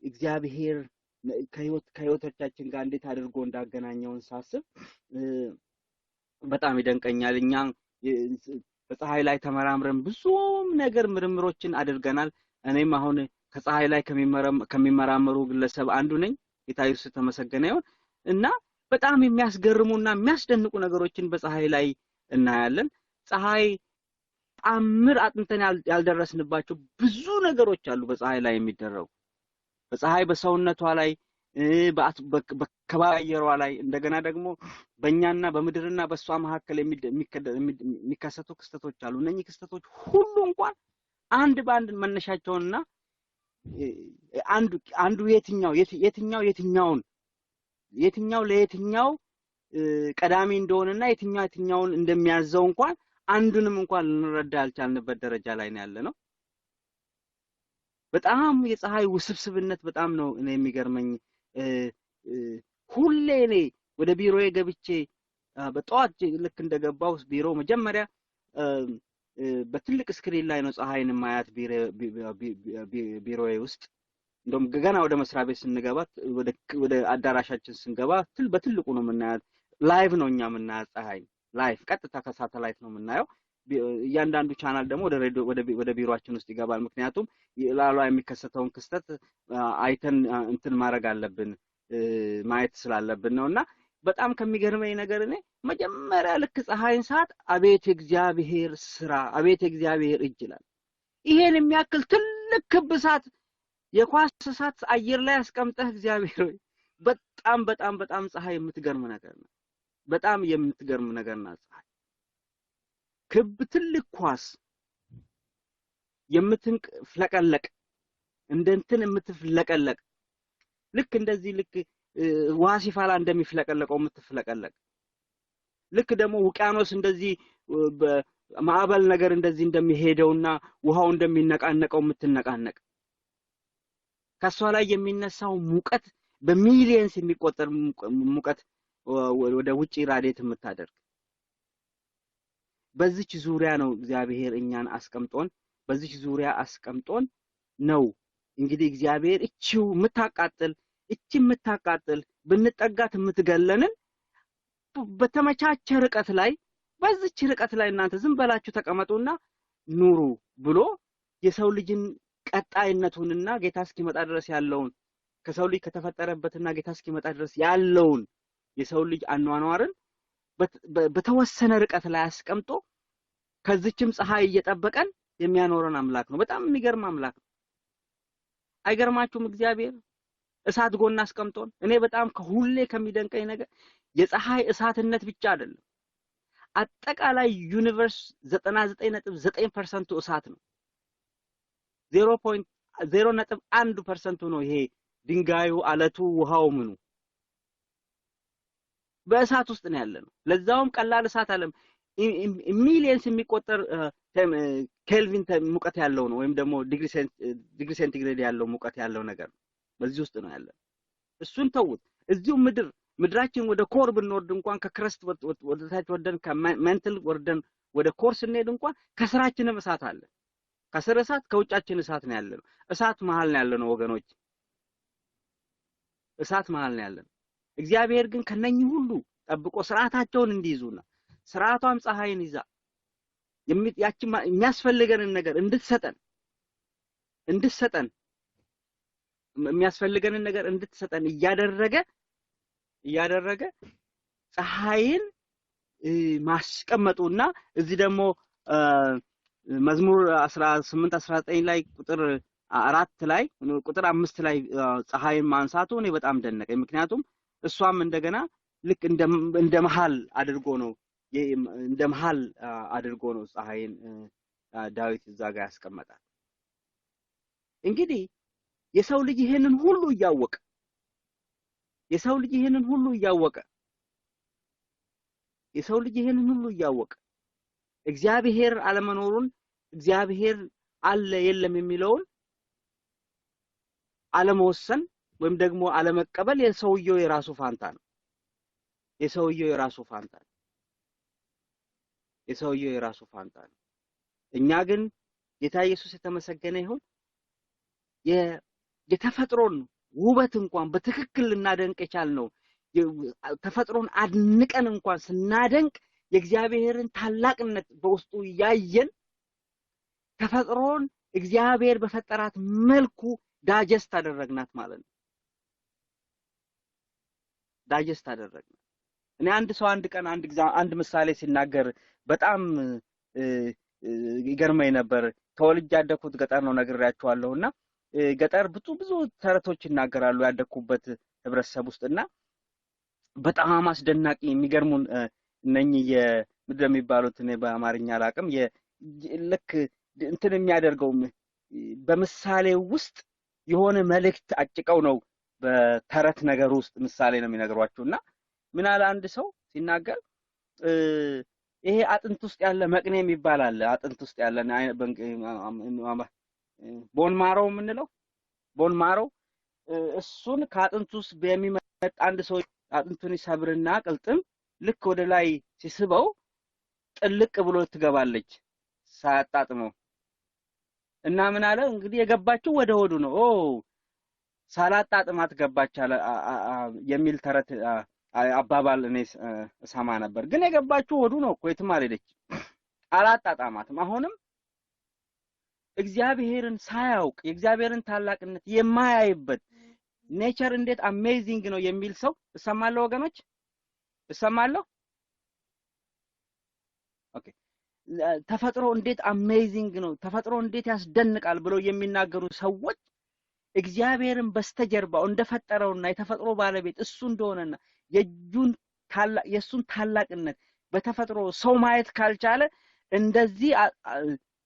እግዚአብሔር ከህይወታችን ጋር እንዴት አድርጎ እንዳገናኘውን ሳስብ በጣም ይደንቀኛል። እኛ በፀሐይ ላይ ተመራምረን ብዙ ነገር ምርምሮችን አድርገናል። እኔም አሁን ከፀሐይ ላይ ከሚመራመሩ ግለሰብ አንዱ ነኝ። ጌታ ኢየሱስ ተመሰገነ ይሁን እና በጣም የሚያስገርሙና የሚያስደንቁ ነገሮችን በፀሐይ ላይ እናያለን። ፀሐይ አምር አጥንተን ያልደረስንባቸው ብዙ ነገሮች አሉ በፀሐይ ላይ የሚደረጉ። በፀሐይ በሰውነቷ ላይ በከባቢ አየሯ ላይ እንደገና ደግሞ በእኛና በምድርና በሷ መካከል የሚከሰቱ ክስተቶች አሉ። እነኚህ ክስተቶች ሁሉ እንኳን አንድ በአንድ መነሻቸውና አንዱ የትኛው ለየትኛው ቀዳሚ እንደሆነና የትኛውን እንደሚያዘው እንኳን አንዱንም እንኳን ልንረዳ ያልቻልንበት ደረጃ ላይ ነው ያለነው። በጣም የፀሐይ ውስብስብነት በጣም ነው እኔ የሚገርመኝ። ሁሌ እኔ ወደ ቢሮዬ ገብቼ በጠዋት ልክ እንደገባው ቢሮ መጀመሪያ በትልቅ ስክሪን ላይ ነው ፀሐይን ማያት ቢሮዬ ውስጥ። እንደውም ገና ወደ መስሪያ ቤት ስንገባ ወደ አዳራሻችን ስንገባ በትልቁ ነው የምናያት። ላይቭ ነው እኛ የምናያት ፀሐይ ላይቭ ቀጥታ ከሳተላይት ነው የምናየው። እያንዳንዱ ቻናል ደግሞ ወደ ቢሮአችን ውስጥ ይገባል። ምክንያቱም ላሏ የሚከሰተውን ክስተት አይተን እንትን ማድረግ አለብን ማየት ስላለብን ነውና በጣም ከሚገርመኝ ነገር እኔ መጀመሪያ ልክ ፀሐይን ሰዓት አቤት እግዚአብሔር ስራ፣ አቤት እግዚአብሔር እጅ ይላል። ይሄን የሚያክል ትልቅ ክብ እሳት የኳስ እሳት አየር ላይ አስቀምጠህ እግዚአብሔር ሆይ በጣም በጣም በጣም ፀሐይ የምትገርም ነገር ነው። በጣም የምትገርም ነገር ናት ፀሐይ። ክብ ትልቅ ኳስ የምትንፍለቀለቅ እንደንትን የምትፍለቀለቅ ልክ እንደዚህ ልክ ውሃ ሲፋላ እንደሚፍለቀለቀው የምትፍለቀለቅ ልክ ደግሞ ውቅያኖስ እንደዚህ በማዕበል ነገር እንደዚህ እንደሚሄደውና ውሃው እንደሚነቃነቀው የምትነቃነቅ ከሷ ላይ የሚነሳው ሙቀት በሚሊየንስ የሚቆጠር ሙቀት ወደ ውጪ ራዲየት የምታደርግ በዚች ዙሪያ ነው እግዚአብሔር እኛን አስቀምጦን በዚች ዙሪያ አስቀምጦን ነው። እንግዲህ እግዚአብሔር እቺው የምታቃጥል ብንጠጋት የምትገለንን በተመቻቸ ርቀት ላይ በዚች ርቀት ላይ እናንተ ዝም በላችሁ ተቀመጡና ኑሩ ብሎ የሰው ልጅን ቀጣይነቱንና ጌታ እስኪመጣ ድረስ ያለውን ከሰው ልጅ ከተፈጠረበትና ጌታ እስኪመጣ ድረስ ያለውን የሰው ልጅ አኗኗርን በተወሰነ ርቀት ላይ አስቀምጦ ከዚህም ፀሐይ እየጠበቀን የሚያኖረን አምላክ ነው። በጣም የሚገርም አምላክ ነው። አይገርማችሁም? እግዚአብሔር እሳት ጎን አስቀምጦን። እኔ በጣም ከሁሌ ከሚደንቀኝ ነገር የፀሐይ እሳትነት ብቻ አይደለም፣ አጠቃላይ ዩኒቨርስ 99.9% እሳት ነው። 0.1% ነው ይሄ ድንጋዩ፣ አለቱ፣ ውሃው ምኑ በእሳት ውስጥ ነው ያለነው። ለዛውም ቀላል እሳት አለም ሚሊየንስ የሚቆጠር ኬልቪን ሙቀት ያለው ነው ወይም ደግሞ ዲግሪ ሴንቲግሬድ ያለው ሙቀት ያለው ነገር ነው። በዚህ ውስጥ ነው ያለነው። እሱን ተውት። እዚሁ ምድራችን ወደ ኮር ብንወርድ እንኳን ከክረስት ወደ ታች ወርደን ከሜንታል ወርደን ወደ ኮር ስንሄድ እንኳን ከስራችንም እሳት አለ። ከስር እሳት ከውጫችን እሳት ነው ያለነው። እሳት መሃል ነው ያለነው ወገኖች፣ እሳት መሃል ነው ያለነው። እግዚአብሔር ግን ከነኚህ ሁሉ ጠብቆ ስርዓታቸውን እንዲይዙና ስርዓቷም ፀሐይን ይዛ የሚያስፈልገንን ነገር እንድትሰጠን የሚያስፈልገንን ነገር እንድትሰጠን እያደረገ ፀሐይን ማስቀመጡና እዚህ ደግሞ መዝሙር 18-19 ላይ ቁጥር 4 ላይ ቁጥር 5 ላይ ፀሐይን ማንሳቱ እኔ በጣም ደነቀኝ። ምክንያቱም እሷም እንደገና ልክ እንደ መሃል አድርጎ ነው ፀሐይን ዳዊት እዛ ጋር ያስቀመጣል። እንግዲህ የሰው ልጅ ይሄንን ሁሉ እያወቀ እግዚአብሔር አለመኖሩን እግዚአብሔር አለ የለም የሚለውን አለመወሰን ወይም ደግሞ አለመቀበል የሰውየው የራሱ ፋንታ ነው። እኛ ግን ጌታ ኢየሱስ የተመሰገነ ይሁን። የተፈጥሮን ውበት እንኳን በትክክል ልናደንቅ የቻልነው ተፈጥሮን አድንቀን እንኳን ስናደንቅ የእግዚአብሔርን ታላቅነት በውስጡ ያየን ተፈጥሮን እግዚአብሔር በፈጠራት መልኩ ዳጀስት አደረግናት ማለት ነው። ዳጀስት አደረግናት። እኔ አንድ ሰው አንድ ምሳሌ ሲናገር በጣም ይገርመኝ ነበር። ተወልጄ ያደኩት ገጠር ነው ነግሬያችኋለሁና ገጠር ብዙ ተረቶች ይናገራሉ ያደኩበት ህብረተሰብ ውስጥና በጣም አስደናቂ የሚገርሙን እነኚህ የምድር የሚባሉት እኔ በአማርኛ አላውቅም ልክ እንትን የሚያደርገው በምሳሌ ውስጥ የሆነ መልእክት አጭቀው ነው በተረት ነገር ውስጥ ምሳሌ ነው የሚነግሯቸውና ምን አለ አንድ ሰው ሲናገር ይሄ አጥንት ውስጥ ያለ መቅኔ የሚባል አለ። አጥንት ውስጥ ያለ ቦን ማሮ የምንለው ቦን ማሮ እሱን ከአጥንት ውስጥ በሚመጣ አንድ ሰው አጥንቱን ይሰብርና ቅልጥም ልክ ወደ ላይ ሲስበው ጥልቅ ብሎ ትገባለች ሳያጣጥመው እና ምን አለ እንግዲህ የገባችው ወደ ሆዱ ነው። ሳላጣጥማት ገባች አለ የሚል ተረት አባባል እኔ እሰማ ነበር። ግን የገባችው ሆዱ ነው እኮ የትም አልሄደች፣ አላጣጣማትም። አሁንም እግዚአብሔርን ሳያውቅ የእግዚአብሔርን ታላቅነት የማያይበት ኔቸር እንዴት አሜዚንግ ነው የሚል ሰው እሰማለሁ ወገኖች፣ እሰማለሁ። ኦኬ ተፈጥሮ እንዴት አሜዚንግ ነው፣ ተፈጥሮ እንዴት ያስደንቃል ብለው የሚናገሩ ሰዎች እግዚአብሔርን በስተጀርባው እንደፈጠረውና የተፈጥሮ ባለቤት እሱ እንደሆነና የሱን ታላቅነት በተፈጥሮ ሰው ማየት ካልቻለ እንደዚህ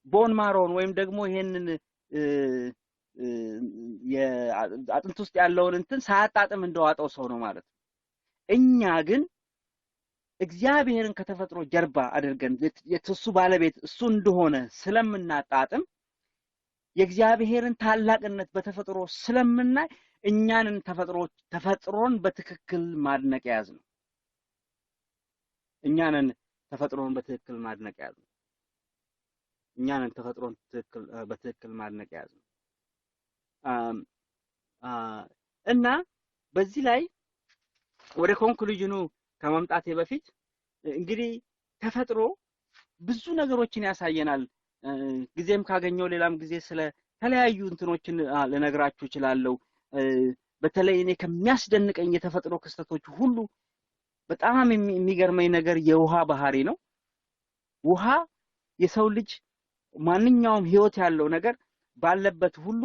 ቦን ማሮን ወይም ደግሞ ይሄንን የአጥንት ውስጥ ያለውን እንትን ሳያጣጥም እንደዋጠው ሰው ነው ማለት ነው። እኛ ግን እግዚአብሔርን ከተፈጥሮ ጀርባ አድርገን የሱ ባለቤት እሱ እንደሆነ ስለምናጣጥም የእግዚአብሔርን ታላቅነት በተፈጥሮ ስለምናይ እኛንን ተፈጥሮን በትክክል ማድነቅ ያዝ ነው። እኛንን ተፈጥሮን በትክክል ማድነቅ ያዝ ነው። እኛንን ተፈጥሮን በትክክል ማድነቅ ያዝ ነው። እና በዚህ ላይ ወደ ኮንክሉዥኑ ከመምጣቴ በፊት እንግዲህ ተፈጥሮ ብዙ ነገሮችን ያሳየናል። ጊዜም ካገኘው ሌላም ጊዜ ስለ ተለያዩ እንትኖችን ልነግራችሁ እችላለሁ። በተለይ እኔ ከሚያስደንቀኝ የተፈጥሮ ክስተቶች ሁሉ በጣም የሚገርመኝ ነገር የውሃ ባህሪ ነው። ውሃ የሰው ልጅ ማንኛውም ህይወት ያለው ነገር ባለበት ሁሉ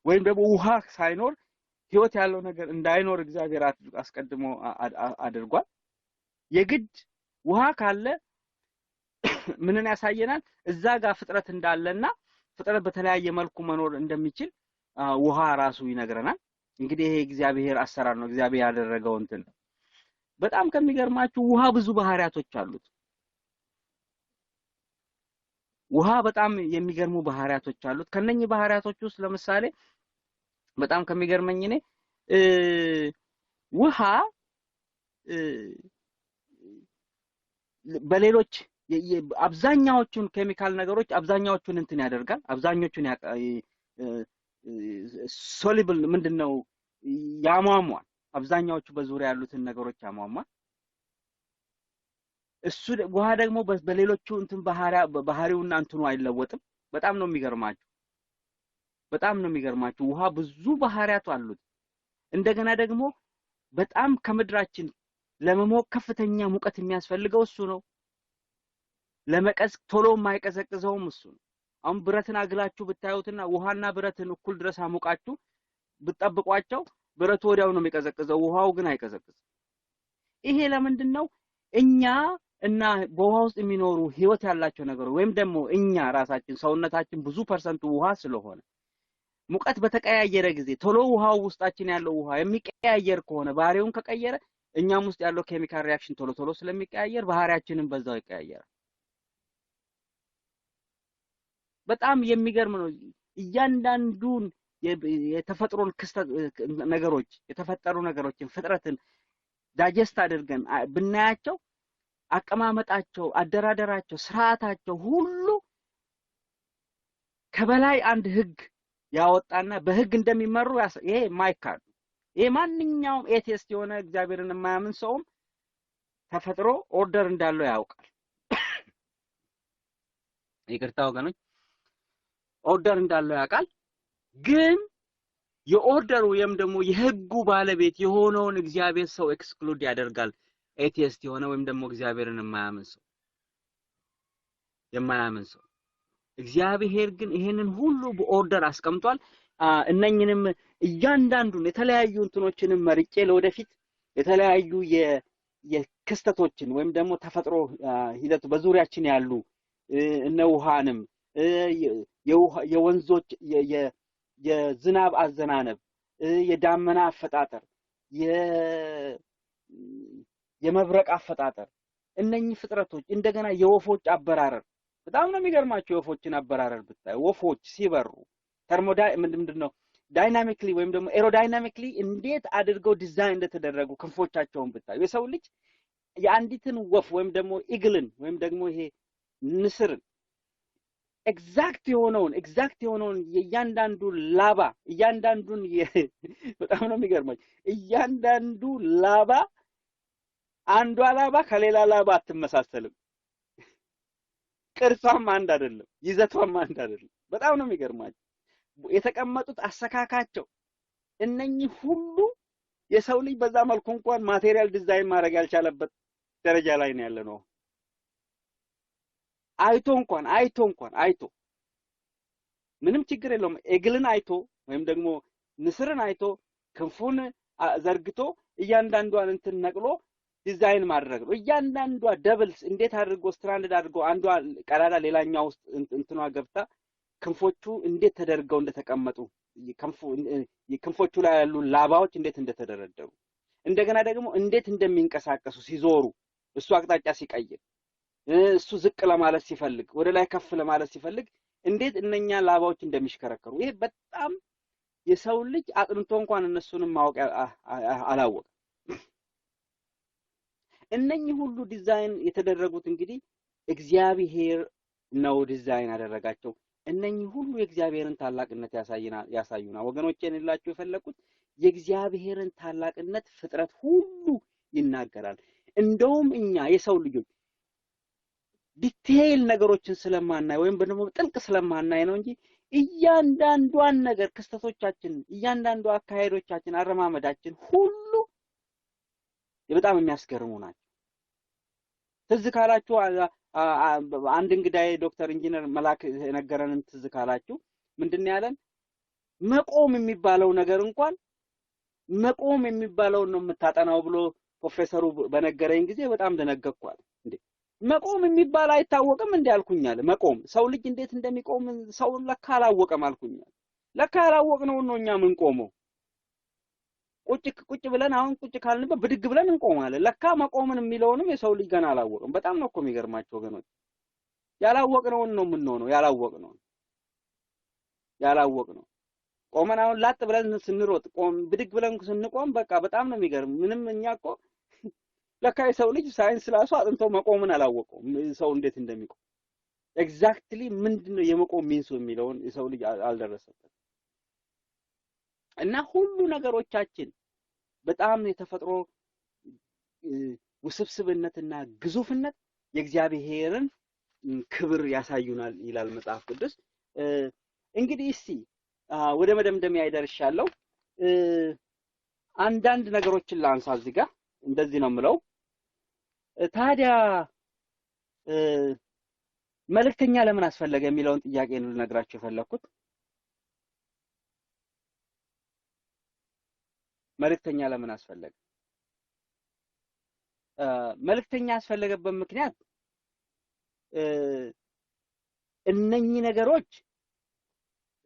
ወይም ደግሞ ውሃ ሳይኖር ህይወት ያለው ነገር እንዳይኖር እግዚአብሔር አስቀድሞ አድርጓል። የግድ ውሃ ካለ ምንን ያሳየናል? እዛ ጋር ፍጥረት እንዳለና ፍጥረት በተለያየ መልኩ መኖር እንደሚችል ውሃ ራሱ ይነግረናል። እንግዲህ ይሄ እግዚአብሔር አሰራር ነው፣ እግዚአብሔር ያደረገው እንትን። በጣም ከሚገርማችሁ ውሃ ብዙ ባህሪያቶች አሉት። ውሃ በጣም የሚገርሙ ባህሪያቶች አሉት። ከነኚህ ባህሪያቶች ውስጥ ለምሳሌ በጣም ከሚገርመኝ እኔ ውሃ በሌሎች አብዛኛዎቹን ኬሚካል ነገሮች አብዛኛዎቹን እንትን ያደርጋል። አብዛኞቹን ሶሊብል ምንድነው ያሟሟል። አብዛኛዎቹ በዙሪያ ያሉትን ነገሮች ያሟሟል። እሱ ውሃ ደግሞ በሌሎቹ እንትን ባህሪውና እንትኑ አይለወጥም። በጣም ነው የሚገርማችሁ። በጣም ነው የሚገርማችሁ። ውሃ ብዙ ባህሪያት አሉት። እንደገና ደግሞ በጣም ከምድራችን ለመሞቅ ከፍተኛ ሙቀት የሚያስፈልገው እሱ ነው። ለመቀዝ ቶሎ የማይቀዘቅዘውም እሱ ነው። አሁን ብረትን አግላችሁ ብታዩትና ውሃና ብረትን እኩል ድረስ አሙቃችሁ ብትጠብቋቸው ብረቱ ወዲያው ነው የሚቀዘቅዘው፣ ውሃው ግን አይቀዘቅዝም። ይሄ ለምንድን ነው? እኛ እና በውሃ ውስጥ የሚኖሩ ህይወት ያላቸው ነገሮች ወይም ደግሞ እኛ ራሳችን ሰውነታችን ብዙ ፐርሰንቱ ውሃ ስለሆነ ሙቀት በተቀያየረ ጊዜ ቶሎ ውሃው ውስጣችን ያለው ውሃ የሚቀያየር ከሆነ ባህሪውን ከቀየረ እኛም ውስጥ ያለው ኬሚካል ሪአክሽን ቶሎ ስለሚቀያየር ባህሪያችንን በዛው ይቀያየራል። በጣም የሚገርም ነው። እያንዳንዱን የተፈጥሮን ክስተት ነገሮች የተፈጠሩ ነገሮችን ፍጥረትን ዳጀስት አድርገን ብናያቸው አቀማመጣቸው፣ አደራደራቸው፣ ስርዓታቸው ሁሉ ከበላይ አንድ ህግ ያወጣና በህግ እንደሚመሩ ይሄ ማይካድ ይሄ ማንኛውም ኤቲስት የሆነ እግዚአብሔርን የማያምን ሰውም ተፈጥሮ ኦርደር እንዳለው ያውቃል። ይቅርታ ወገኖች ኦርደር እንዳለው ያውቃል። ግን የኦርደሩ ወይም ደግሞ የህጉ ባለቤት የሆነውን እግዚአብሔር ሰው ኤክስክሉድ ያደርጋል። ኤቲስት የሆነ ወይም ደግሞ እግዚአብሔርን የማያምን ሰው እግዚአብሔር ግን ይሄንን ሁሉ በኦርደር አስቀምጧል። እነኝንም እያንዳንዱን የተለያዩ እንትኖችንም መርጬ ለወደፊት የተለያዩ የክስተቶችን ወይም ደግሞ ተፈጥሮ ሂደቱ በዙሪያችን ያሉ እነ ውሃንም የወንዞች የዝናብ አዘናነብ የዳመና አፈጣጠር የመብረቅ አፈጣጠር እነኚህ ፍጥረቶች እንደገና የወፎች አበራረር በጣም ነው የሚገርማቸው። የወፎችን አበራረር ብታይ ወፎች ሲበሩ ምንድነው ዳይናሚክሊ ወይም ደግሞ ኤሮዳይናሚክሊ እንዴት አድርገው ዲዛይን እንደተደረጉ ክንፎቻቸውን ብታይ የሰው ልጅ የአንዲትን ወፍ ወይም ደግሞ ኢግልን ወይም ደግሞ ይሄ ንስርን ኤግዛክት የሆነውን የእያንዳንዱ ላባ እያንዳንዱን በጣም ነው የሚገርማቸው። እያንዳንዱ ላባ አንዷ ላባ ከሌላ ላባ አትመሳሰልም። ቅርጿም አንድ አይደለም፣ ይዘቷም አንድ አይደለም። በጣም ነው የሚገርማቸው የተቀመጡት አሰካካቸው። እነኚህ ሁሉ የሰው ልጅ በዛ መልኩ እንኳን ማቴሪያል ዲዛይን ማድረግ ያልቻለበት ደረጃ ላይ ነው ያለነው። አይቶ ምንም ችግር የለውም። ኤግልን አይቶ ወይም ደግሞ ንስርን አይቶ ክንፉን ዘርግቶ እያንዳንዷን እንትን ነቅሎ ዲዛይን ማድረግ ነው። እያንዳንዷ ደብልስ እንዴት አድርጎ ስትራንድድ አድርጎ አንዷ ቀዳዳ ሌላኛው ውስጥ እንትኗ ገብታ ክንፎቹ እንዴት ተደርገው እንደተቀመጡ ክንፎቹ ላይ ያሉ ላባዎች እንዴት እንደተደረደሩ እንደገና ደግሞ እንዴት እንደሚንቀሳቀሱ ሲዞሩ እሱ አቅጣጫ ሲቀይር እሱ ዝቅ ለማለት ሲፈልግ ወደ ላይ ከፍ ለማለት ሲፈልግ እንዴት እነኛ ላባዎች እንደሚሽከረከሩ ይሄ በጣም የሰው ልጅ አጥንቶ እንኳን እነሱንም ማወቅ አላወቀም። እነኚህ ሁሉ ዲዛይን የተደረጉት እንግዲህ እግዚአብሔር ነው ዲዛይን ያደረጋቸው። እነኚህ ሁሉ የእግዚአብሔርን ታላቅነት ያሳዩና ወገኖቼን እላችሁ የፈለኩት የእግዚአብሔርን ታላቅነት ፍጥረት ሁሉ ይናገራል። እንደውም እኛ የሰው ልጆች ዲቴይል ነገሮችን ስለማናይ ወይም ደግሞ ጥልቅ ስለማናይ ነው እንጂ እያንዳንዷን ነገር ክስተቶቻችን እያንዳንዱ አካሄዶቻችን አረማመዳችን ሁሉ በጣም የሚያስገርሙ ናቸው። ትዝ ካላችሁ አንድ እንግዳዬ ዶክተር ኢንጂነር መላክ ነገረንን ትዝ ካላችሁ ምንድነው ያለን? መቆም የሚባለው ነገር እንኳን መቆም የሚባለው ነው የምታጠናው ብሎ ፕሮፌሰሩ በነገረኝ ጊዜ በጣም ደነገጥኳል። እንዴ መቆም የሚባል አይታወቅም እንዴ አልኩኛል። መቆም ሰው ልጅ እንዴት እንደሚቆም ሰው ለካ አላወቀም አልኩኛል። ለካ አላወቅነው ነው እኛ ምን ቆመው ቁጭ ብለን አሁን ቁጭ ካልንበት ብድግ ብለን እንቆማለን። ለካ መቆምን የሚለውንም የሰው ልጅ ገና አላወቅም። በጣም ነው እኮ የሚገርማቸው ወገኖች። ያላወቅነውን ነው የምንሆነው። ያላወቅነው ቆመን አሁን ላጥ ብለን ስንሮጥ ብድግ ብለን ስንቆም በቃ በጣም ነው የሚገርም። ምንም እኛ እኮ ለካ የሰው ልጅ ሳይንስ ራሱ አጥንቶ መቆምን አላወቀውም። ሰው እንዴት እንደሚቆም ኤግዛክትሊ ምንድነው የመቆም ሚንሱ የሚለውን የሰው ልጅ አልደረሰበትም። እና ሁሉ ነገሮቻችን በጣም የተፈጥሮ ውስብስብነትና ግዙፍነት የእግዚአብሔርን ክብር ያሳዩናል ይላል መጽሐፍ ቅዱስ። እንግዲህ እስቲ ወደ መደምደሚያ ይደርሻለሁ። አንዳንድ ነገሮችን ላንሳ እዚህ ጋር እንደዚህ ነው የምለው። ታዲያ መልእክተኛ ለምን አስፈለገ የሚለውን ጥያቄ ነው ልነግራችሁ የፈለኩት። መልእክተኛ ለምን አስፈለገ? መልእክተኛ ያስፈለገበት ምክንያት እነኚህ ነገሮች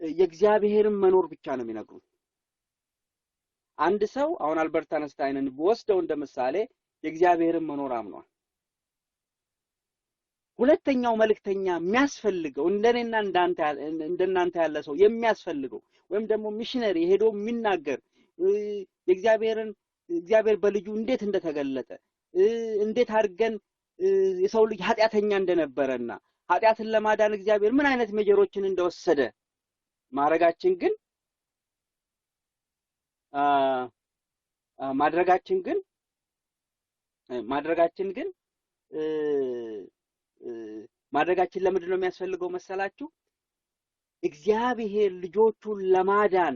የእግዚአብሔርን መኖር ብቻ ነው የሚነግሩት። አንድ ሰው አሁን አልበርት አንስታይንን ወስደው እንደምሳሌ የእግዚአብሔርን መኖር አምኗል። ሁለተኛው መልእክተኛ የሚያስፈልገው እንደኔና እንደናንተ ያለ ሰው የሚያስፈልገው ወይም ደግሞ ሚሽነሪ ሄዶ የሚናገር እግዚአብሔር በልጁ እንዴት እንደተገለጠ እንዴት አድርገን የሰው ልጅ ኃጢያተኛ እንደነበረና ኃጢአትን ለማዳን እግዚአብሔር ምን አይነት ሜጀሮችን እንደወሰደ ማድረጋችን ግን ማድረጋችን ለምንድን ነው የሚያስፈልገው መሰላችሁ? እግዚአብሔር ልጆቹን ለማዳን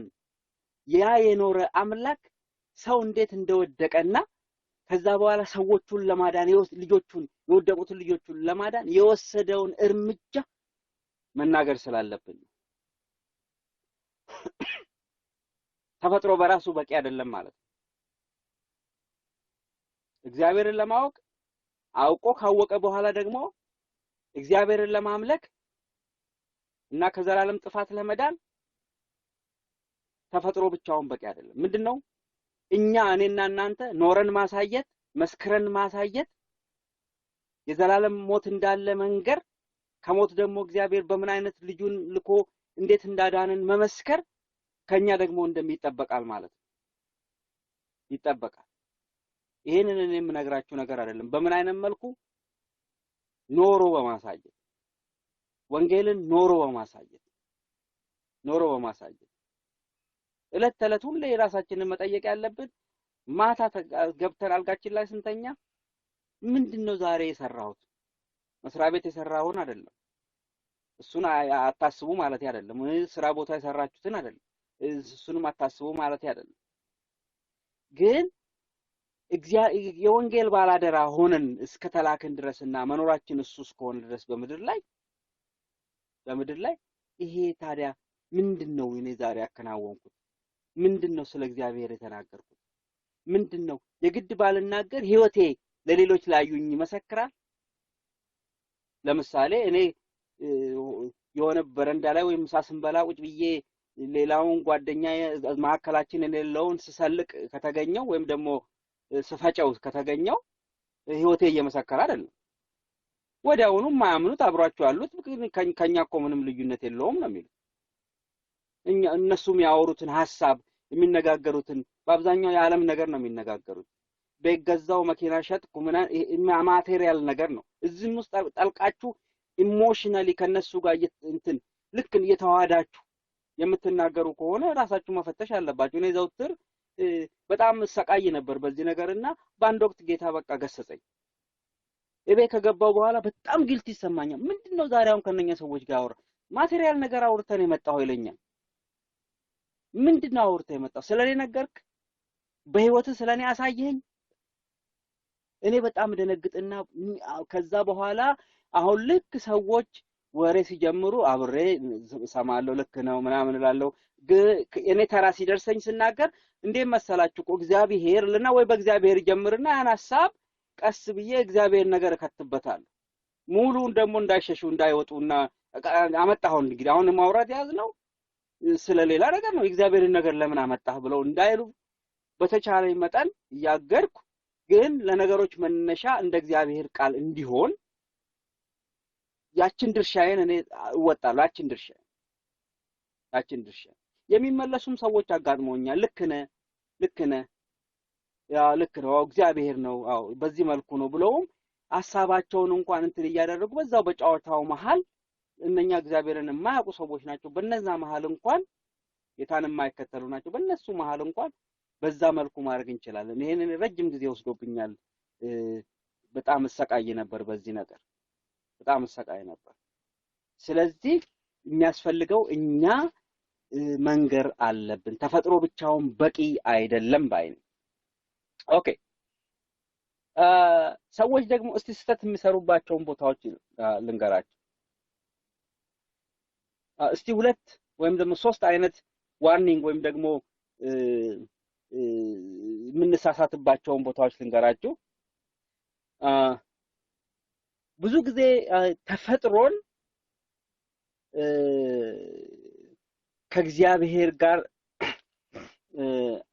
ያ የኖረ አምላክ ሰው እንዴት እንደወደቀና ከዛ በኋላ ሰዎቹን ለማዳን የወደቁትን ልጆቹን ለማዳን የወሰደውን እርምጃ መናገር ስላለብን ተፈጥሮ በራሱ በቂ አይደለም ማለት ነው። እግዚአብሔርን ለማወቅ አውቆ ካወቀ በኋላ ደግሞ እግዚአብሔርን ለማምለክ እና ከዘላለም ጥፋት ለመዳን ተፈጥሮ ብቻውን በቂ አይደለም። ምንድነው? እኔና እናንተ ኖረን ማሳየት፣ መስክረን ማሳየት፣ የዘላለም ሞት እንዳለ መንገር፣ ከሞት ደግሞ እግዚአብሔር በምን አይነት ልጁን ልኮ እንዴት እንዳዳነን መመስከር ከኛ ደግሞ እንደሚጠበቃል ማለት ነው። ይጠበቃል። ይሄንን እኔ የምነግራችሁ ነገር አይደለም። በምን አይነት መልኩ? ኖሮ በማሳየት ወንጌልን ኖሮ በማሳየት እለት ተለት ሁሌ ራሳችንን መጠየቅ ያለብን ማታ ገብተን አልጋችን ላይ ስንተኛ ምንድነው ዛሬ የሰራሁት? መስሪያ ቤት የሰራሁን አይደለም፣ እሱን አታስቡ ማለት አይደለም። ስራ ቦታ የሰራችሁትን አይደለም፣ እሱንም አታስቡ ማለት አይደለም። ግን የወንጌል ባላደራ ሆነን እስከተላከን ድረስና መኖራችን እሱ እስከሆነ ድረስ በምድር ላይ ይሄ ታዲያ ምንድነው? እኔ ዛሬ ያከናወንኩት ምንድነው? ስለ እግዚአብሔር የተናገርኩት ምንድነው? የግድ ባልናገር ህይወቴ ለሌሎች ላዩኝ ይመሰክራል። ለምሳሌ እኔ የሆነ በረንዳ ላይ ወይም ምሳ ስንበላ ቁጭ ብዬ ሌላውን ጓደኛ ማዕከላችን የሌለውን ስሰልቅ ከተገኘው ወይም ደግሞ ስፈጨው ከተገኘው ህይወቴ እየመሰከረ አይደለም። ወዲያውኑ ማያምኑት አብሯቸው ያሉት ከኛ እኮ ምንም ልዩነት የለውም ነው የሚሉት። እነሱም ያወሩትን ሐሳብ የሚነጋገሩትን በአብዛኛው የዓለም ነገር ነው የሚነጋገሩት። በገዛው መኪና ሸጥኩ ማቴሪያል ነገር ነው። እዚህም ውስጥ ጠልቃችሁ ኢሞሽናሊ ከነሱ ጋር ልክ እየተዋዳችሁ የምትናገሩ ከሆነ ራሳችሁ መፈተሽ አለባችሁ። እኔ ዘውትር በጣም ሰቃይ ነበር በዚህ ነገርና በአንድ ወቅት ጌታ በቃ ገሰጸኝ። እቤት ከገባው በኋላ በጣም ግልት ይሰማኛል። ምንድነው ዛሬ አሁን ከነኛ ሰዎች ጋር ማቴሪያል ነገር አውርተን የመጣው ይለኛል። ምንድነው አውርተህ የመጣው? ስለኔ ነገርክ? በህይወት ስለኔ አሳየኝ? እኔ በጣም ደነግጥና ከዛ በኋላ አሁን ልክ ሰዎች ወሬ ሲጀምሩ አብሬ ሰማለሁ። ልክ ነው ምናምን እላለሁ። እኔ ተራ ሲደርሰኝ ስናገር እንዴት መሰላችሁ እግዚአብሔር ልና ወይ በእግዚአብሔር ጀምርና ያን ሐሳብ ቀስ ብዬ እግዚአብሔር ነገር ከተበታል። ሙሉን ደግሞ እንዳይሸሹ እንዳይወጡና አመጣሁ እንግዲህ አሁን ማውራት ያዝነው ስለሌላ ነገር ነው። እግዚአብሔርን ነገር ለምን አመጣህ ብለው እንዳይሉ በተቻለኝ መጠን ያገርኩ ግን ለነገሮች መነሻ እንደ እግዚአብሔር ቃል እንዲሆን ያችን ድርሻዬን እኔ እወጣለሁ። ያችን ድርሻ የሚመለሱም ሰዎች አጋጥመውኛል። ልክ ነህ ያ ልክ ነው እግዚአብሔር ነው አዎ በዚህ መልኩ ነው ብለውም ሐሳባቸውን እንኳን እንትን እያደረጉ በዛው በጫወታው መሃል እነኛ እግዚአብሔርን የማያውቁ ሰዎች ናቸው። በእነዛ መሃል እንኳን ጌታን የማይከተሉ ናቸው። በእነሱ መሃል እንኳን በዛ መልኩ ማድረግ እንችላለን። ይሄንን ረጅም ጊዜ ወስዶብኛል። በጣም ሰቃይ ነበር በዚህ ነገር በጣም ሰቃይ ነበር። ስለዚህ የሚያስፈልገው እኛ መንገር አለብን። ተፈጥሮ ብቻውን በቂ አይደለም ባይነ ኦኬ ሰዎች ደግሞ እስቲ ስህተት የሚሰሩባቸውን ቦታዎች ልንገራችሁ። እስቲ ሁለት ወይም ደግሞ ሶስት አይነት ዋርኒንግ ወይም ደግሞ የምንሳሳትባቸውን ቦታዎች ልንገራችሁ። ብዙ ጊዜ ተፈጥሮን ከእግዚአብሔር ጋር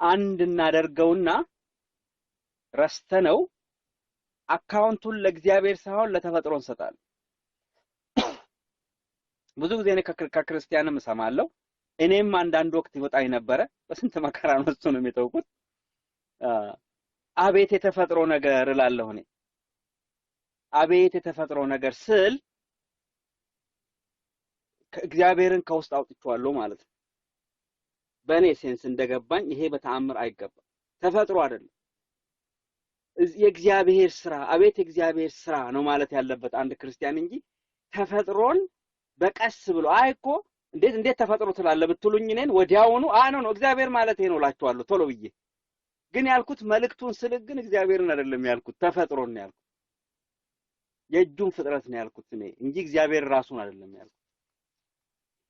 አንድ እናደርገውና ረስተነው አካውንቱን ለእግዚአብሔር ሳይሆን ለተፈጥሮ እንሰጣለን። ብዙ ጊዜ እኔ ከክርስቲያንም እሰማለሁ። እኔም አንዳንድ ወቅት ይወጣኝ ነበር። በስንት መከራ ነው እሱንም የተውኩት። አቤት የተፈጥሮ ነገር እላለሁ እኔ። አቤት የተፈጥሮ ነገር ስል እግዚአብሔርን ከውስጥ አውጥቼዋለሁ ማለት ነው። በእኔ ሴንስ እንደገባኝ ይሄ በተአምር አይገባም። ተፈጥሮ አይደለም የእግዚአብሔር ስራ። አቤት የእግዚአብሔር ስራ ነው ማለት ያለበት አንድ ክርስቲያን እንጂ ተፈጥሮን በቀስ ብሎ አይኮ እንዴት ተፈጥሮ ትላለህ ብትሉኝ እኔን ወዲያውኑ ነው እግዚአብሔር ማለት ይሄ ነው እላችኋለሁ ቶሎ ብዬ። ግን ያልኩት መልእክቱን ስልክ ግን እግዚአብሔርን አይደለም ያልኩት፣ ተፈጥሮን ነው ያልኩት። የእጁን ፍጥረት ነው ያልኩት እኔ እንጂ እግዚአብሔር ራሱን አይደለም ያልኩት።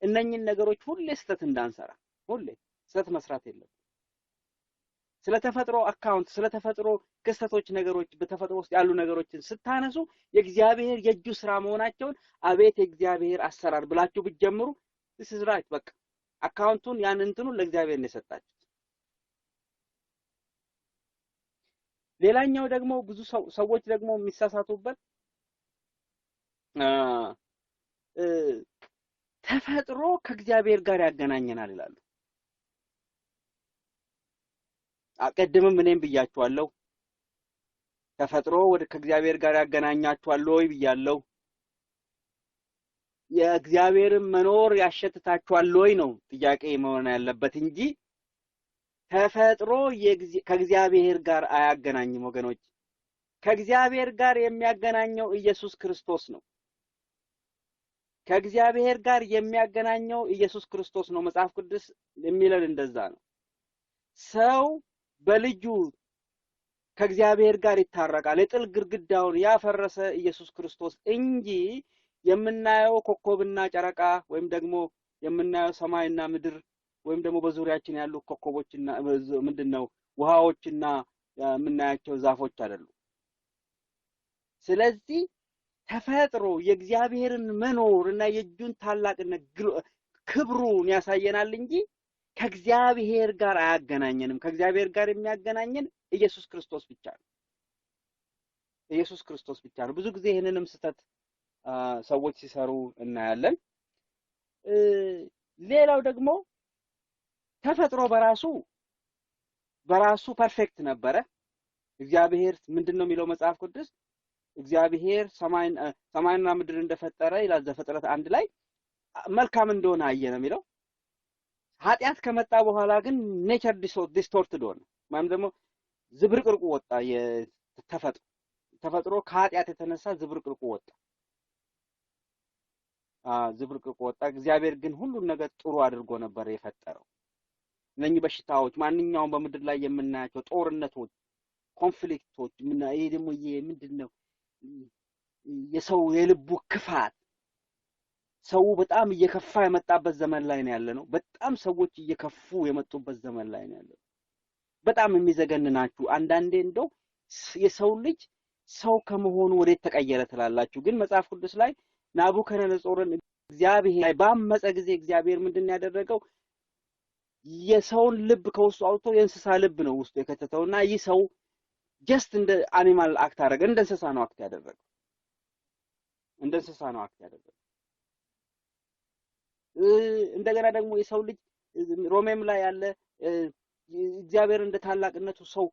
እነኚህን ነገሮች ሁሌ ስህተት እንዳንሰራ፣ ሁሌ ስህተት መስራት የለም። ስለተፈጥሮ አካውንት ስለተፈጥሮ ክስተቶች ነገሮች በተፈጥሮ ውስጥ ያሉ ነገሮችን ስታነሱ የእግዚአብሔር የእጁ ስራ መሆናቸውን አቤት የእግዚአብሔር አሰራር ብላችሁ ብትጀምሩ this is right። በቃ አካውንቱን ያን እንትኑን ለእግዚአብሔር ነው የሰጣችሁት። ሌላኛው ደግሞ ብዙ ሰዎች ደግሞ የሚሳሳቱበት ተፈጥሮ ከእግዚአብሔር ጋር ያገናኘናል ይላሉ። አቀድምም እኔም ብያችኋለሁ ተፈጥሮ ከእግዚአብሔር ጋር ያገናኛችኋል ወይ ብያለሁ። የእግዚአብሔርን መኖር ያሸትታችኋል ወይ ነው ጥያቄ መሆን ያለበት እንጂ ተፈጥሮ ከእግዚአብሔር ጋር አያገናኝም ወገኖች። ከእግዚአብሔር ጋር የሚያገናኘው ኢየሱስ ክርስቶስ ነው። ከእግዚአብሔር ጋር የሚያገናኘው ኢየሱስ ክርስቶስ ነው። መጽሐፍ ቅዱስ የሚለን እንደዛ ነው። ሰው በልጁ ከእግዚአብሔር ጋር ይታረቃል። የጥል ግድግዳውን ያፈረሰ ኢየሱስ ክርስቶስ እንጂ የምናየው ኮከብና ጨረቃ ወይም ደግሞ የምናየው ሰማይና ምድር ወይም ደግሞ በዙሪያችን ያሉ ኮከቦችና ምንድነው ውሃዎችና የምናያቸው ዛፎች አይደሉም። ስለዚህ ተፈጥሮ የእግዚአብሔርን መኖርና የእጁን ታላቅነት ክብሩን ያሳየናል እንጂ ከእግዚአብሔር ጋር አያገናኘንም። ከእግዚአብሔር ጋር የሚያገናኘን ኢየሱስ ክርስቶስ ብቻ ነው። ኢየሱስ ክርስቶስ ብቻ ነው። ብዙ ጊዜ ይሄንንም ስተት ሰዎች ሲሰሩ እናያለን። ሌላው ደግሞ ተፈጥሮ በራሱ ፐርፌክት ነበረ። እግዚአብሔር ምንድነው የሚለው መጽሐፍ ቅዱስ? እግዚአብሔር ሰማይና ምድር እንደፈጠረ ይላል ዘፍጥረት 1 ላይ መልካም እንደሆነ አየ ነው የሚለው። ኃጢአት ከመጣ በኋላ ግን ኔቸር ዲስቶርትድ ሆነ። ማለት ደግሞ ዝብርቅርቁ ወጣ። ተፈጥሮ ከኃጢአት የተነሳ ዝብርቅርቁ ወጣ። ዝብርቅርቁ ወጣ። እግዚአብሔር ግን ሁሉን ነገር ጥሩ አድርጎ ነበር የፈጠረው። እነኚህ በሽታዎች፣ ማንኛውም በምድር ላይ የምናያቸው ጦርነቶች፣ ኮንፍሊክቶች ይሄ ደግሞ ምንድነው የሰው የልቡ ክፋት፣ ሰው በጣም እየከፋ የመጣበት ዘመን ላይ ነው ያለነው። በጣም ሰዎች እየከፉ የመጡበት ዘመን ላይ ነው ያለነው። በጣም የሚዘገንናችሁ አንዳንዴ እንደው የሰው ልጅ ሰው ከመሆኑ ወዴት ተቀየረ ትላላችሁ። ግን መጽሐፍ ቅዱስ ላይ ናቡከደነጾርን እግዚአብሔር ላይ ባመፀ ጊዜ እግዚአብሔር ምንድነው ያደረገው? የሰውን ልብ ከውስጡ አውጥቶ የእንስሳ ልብ ነው ውስጡ የከተተውና ይህ ሰው ጀስት እንደ አኒማል አክት አደረገ። እንደ እንስሳ ነው አክት ያደረገው። እንደ እንስሳ ነው አክት ያደረገው። እንደገና ደግሞ የሰው ልጅ ሮሜም ላይ ያለ እግዚአብሔር እንደ ታላቅነቱ ሰው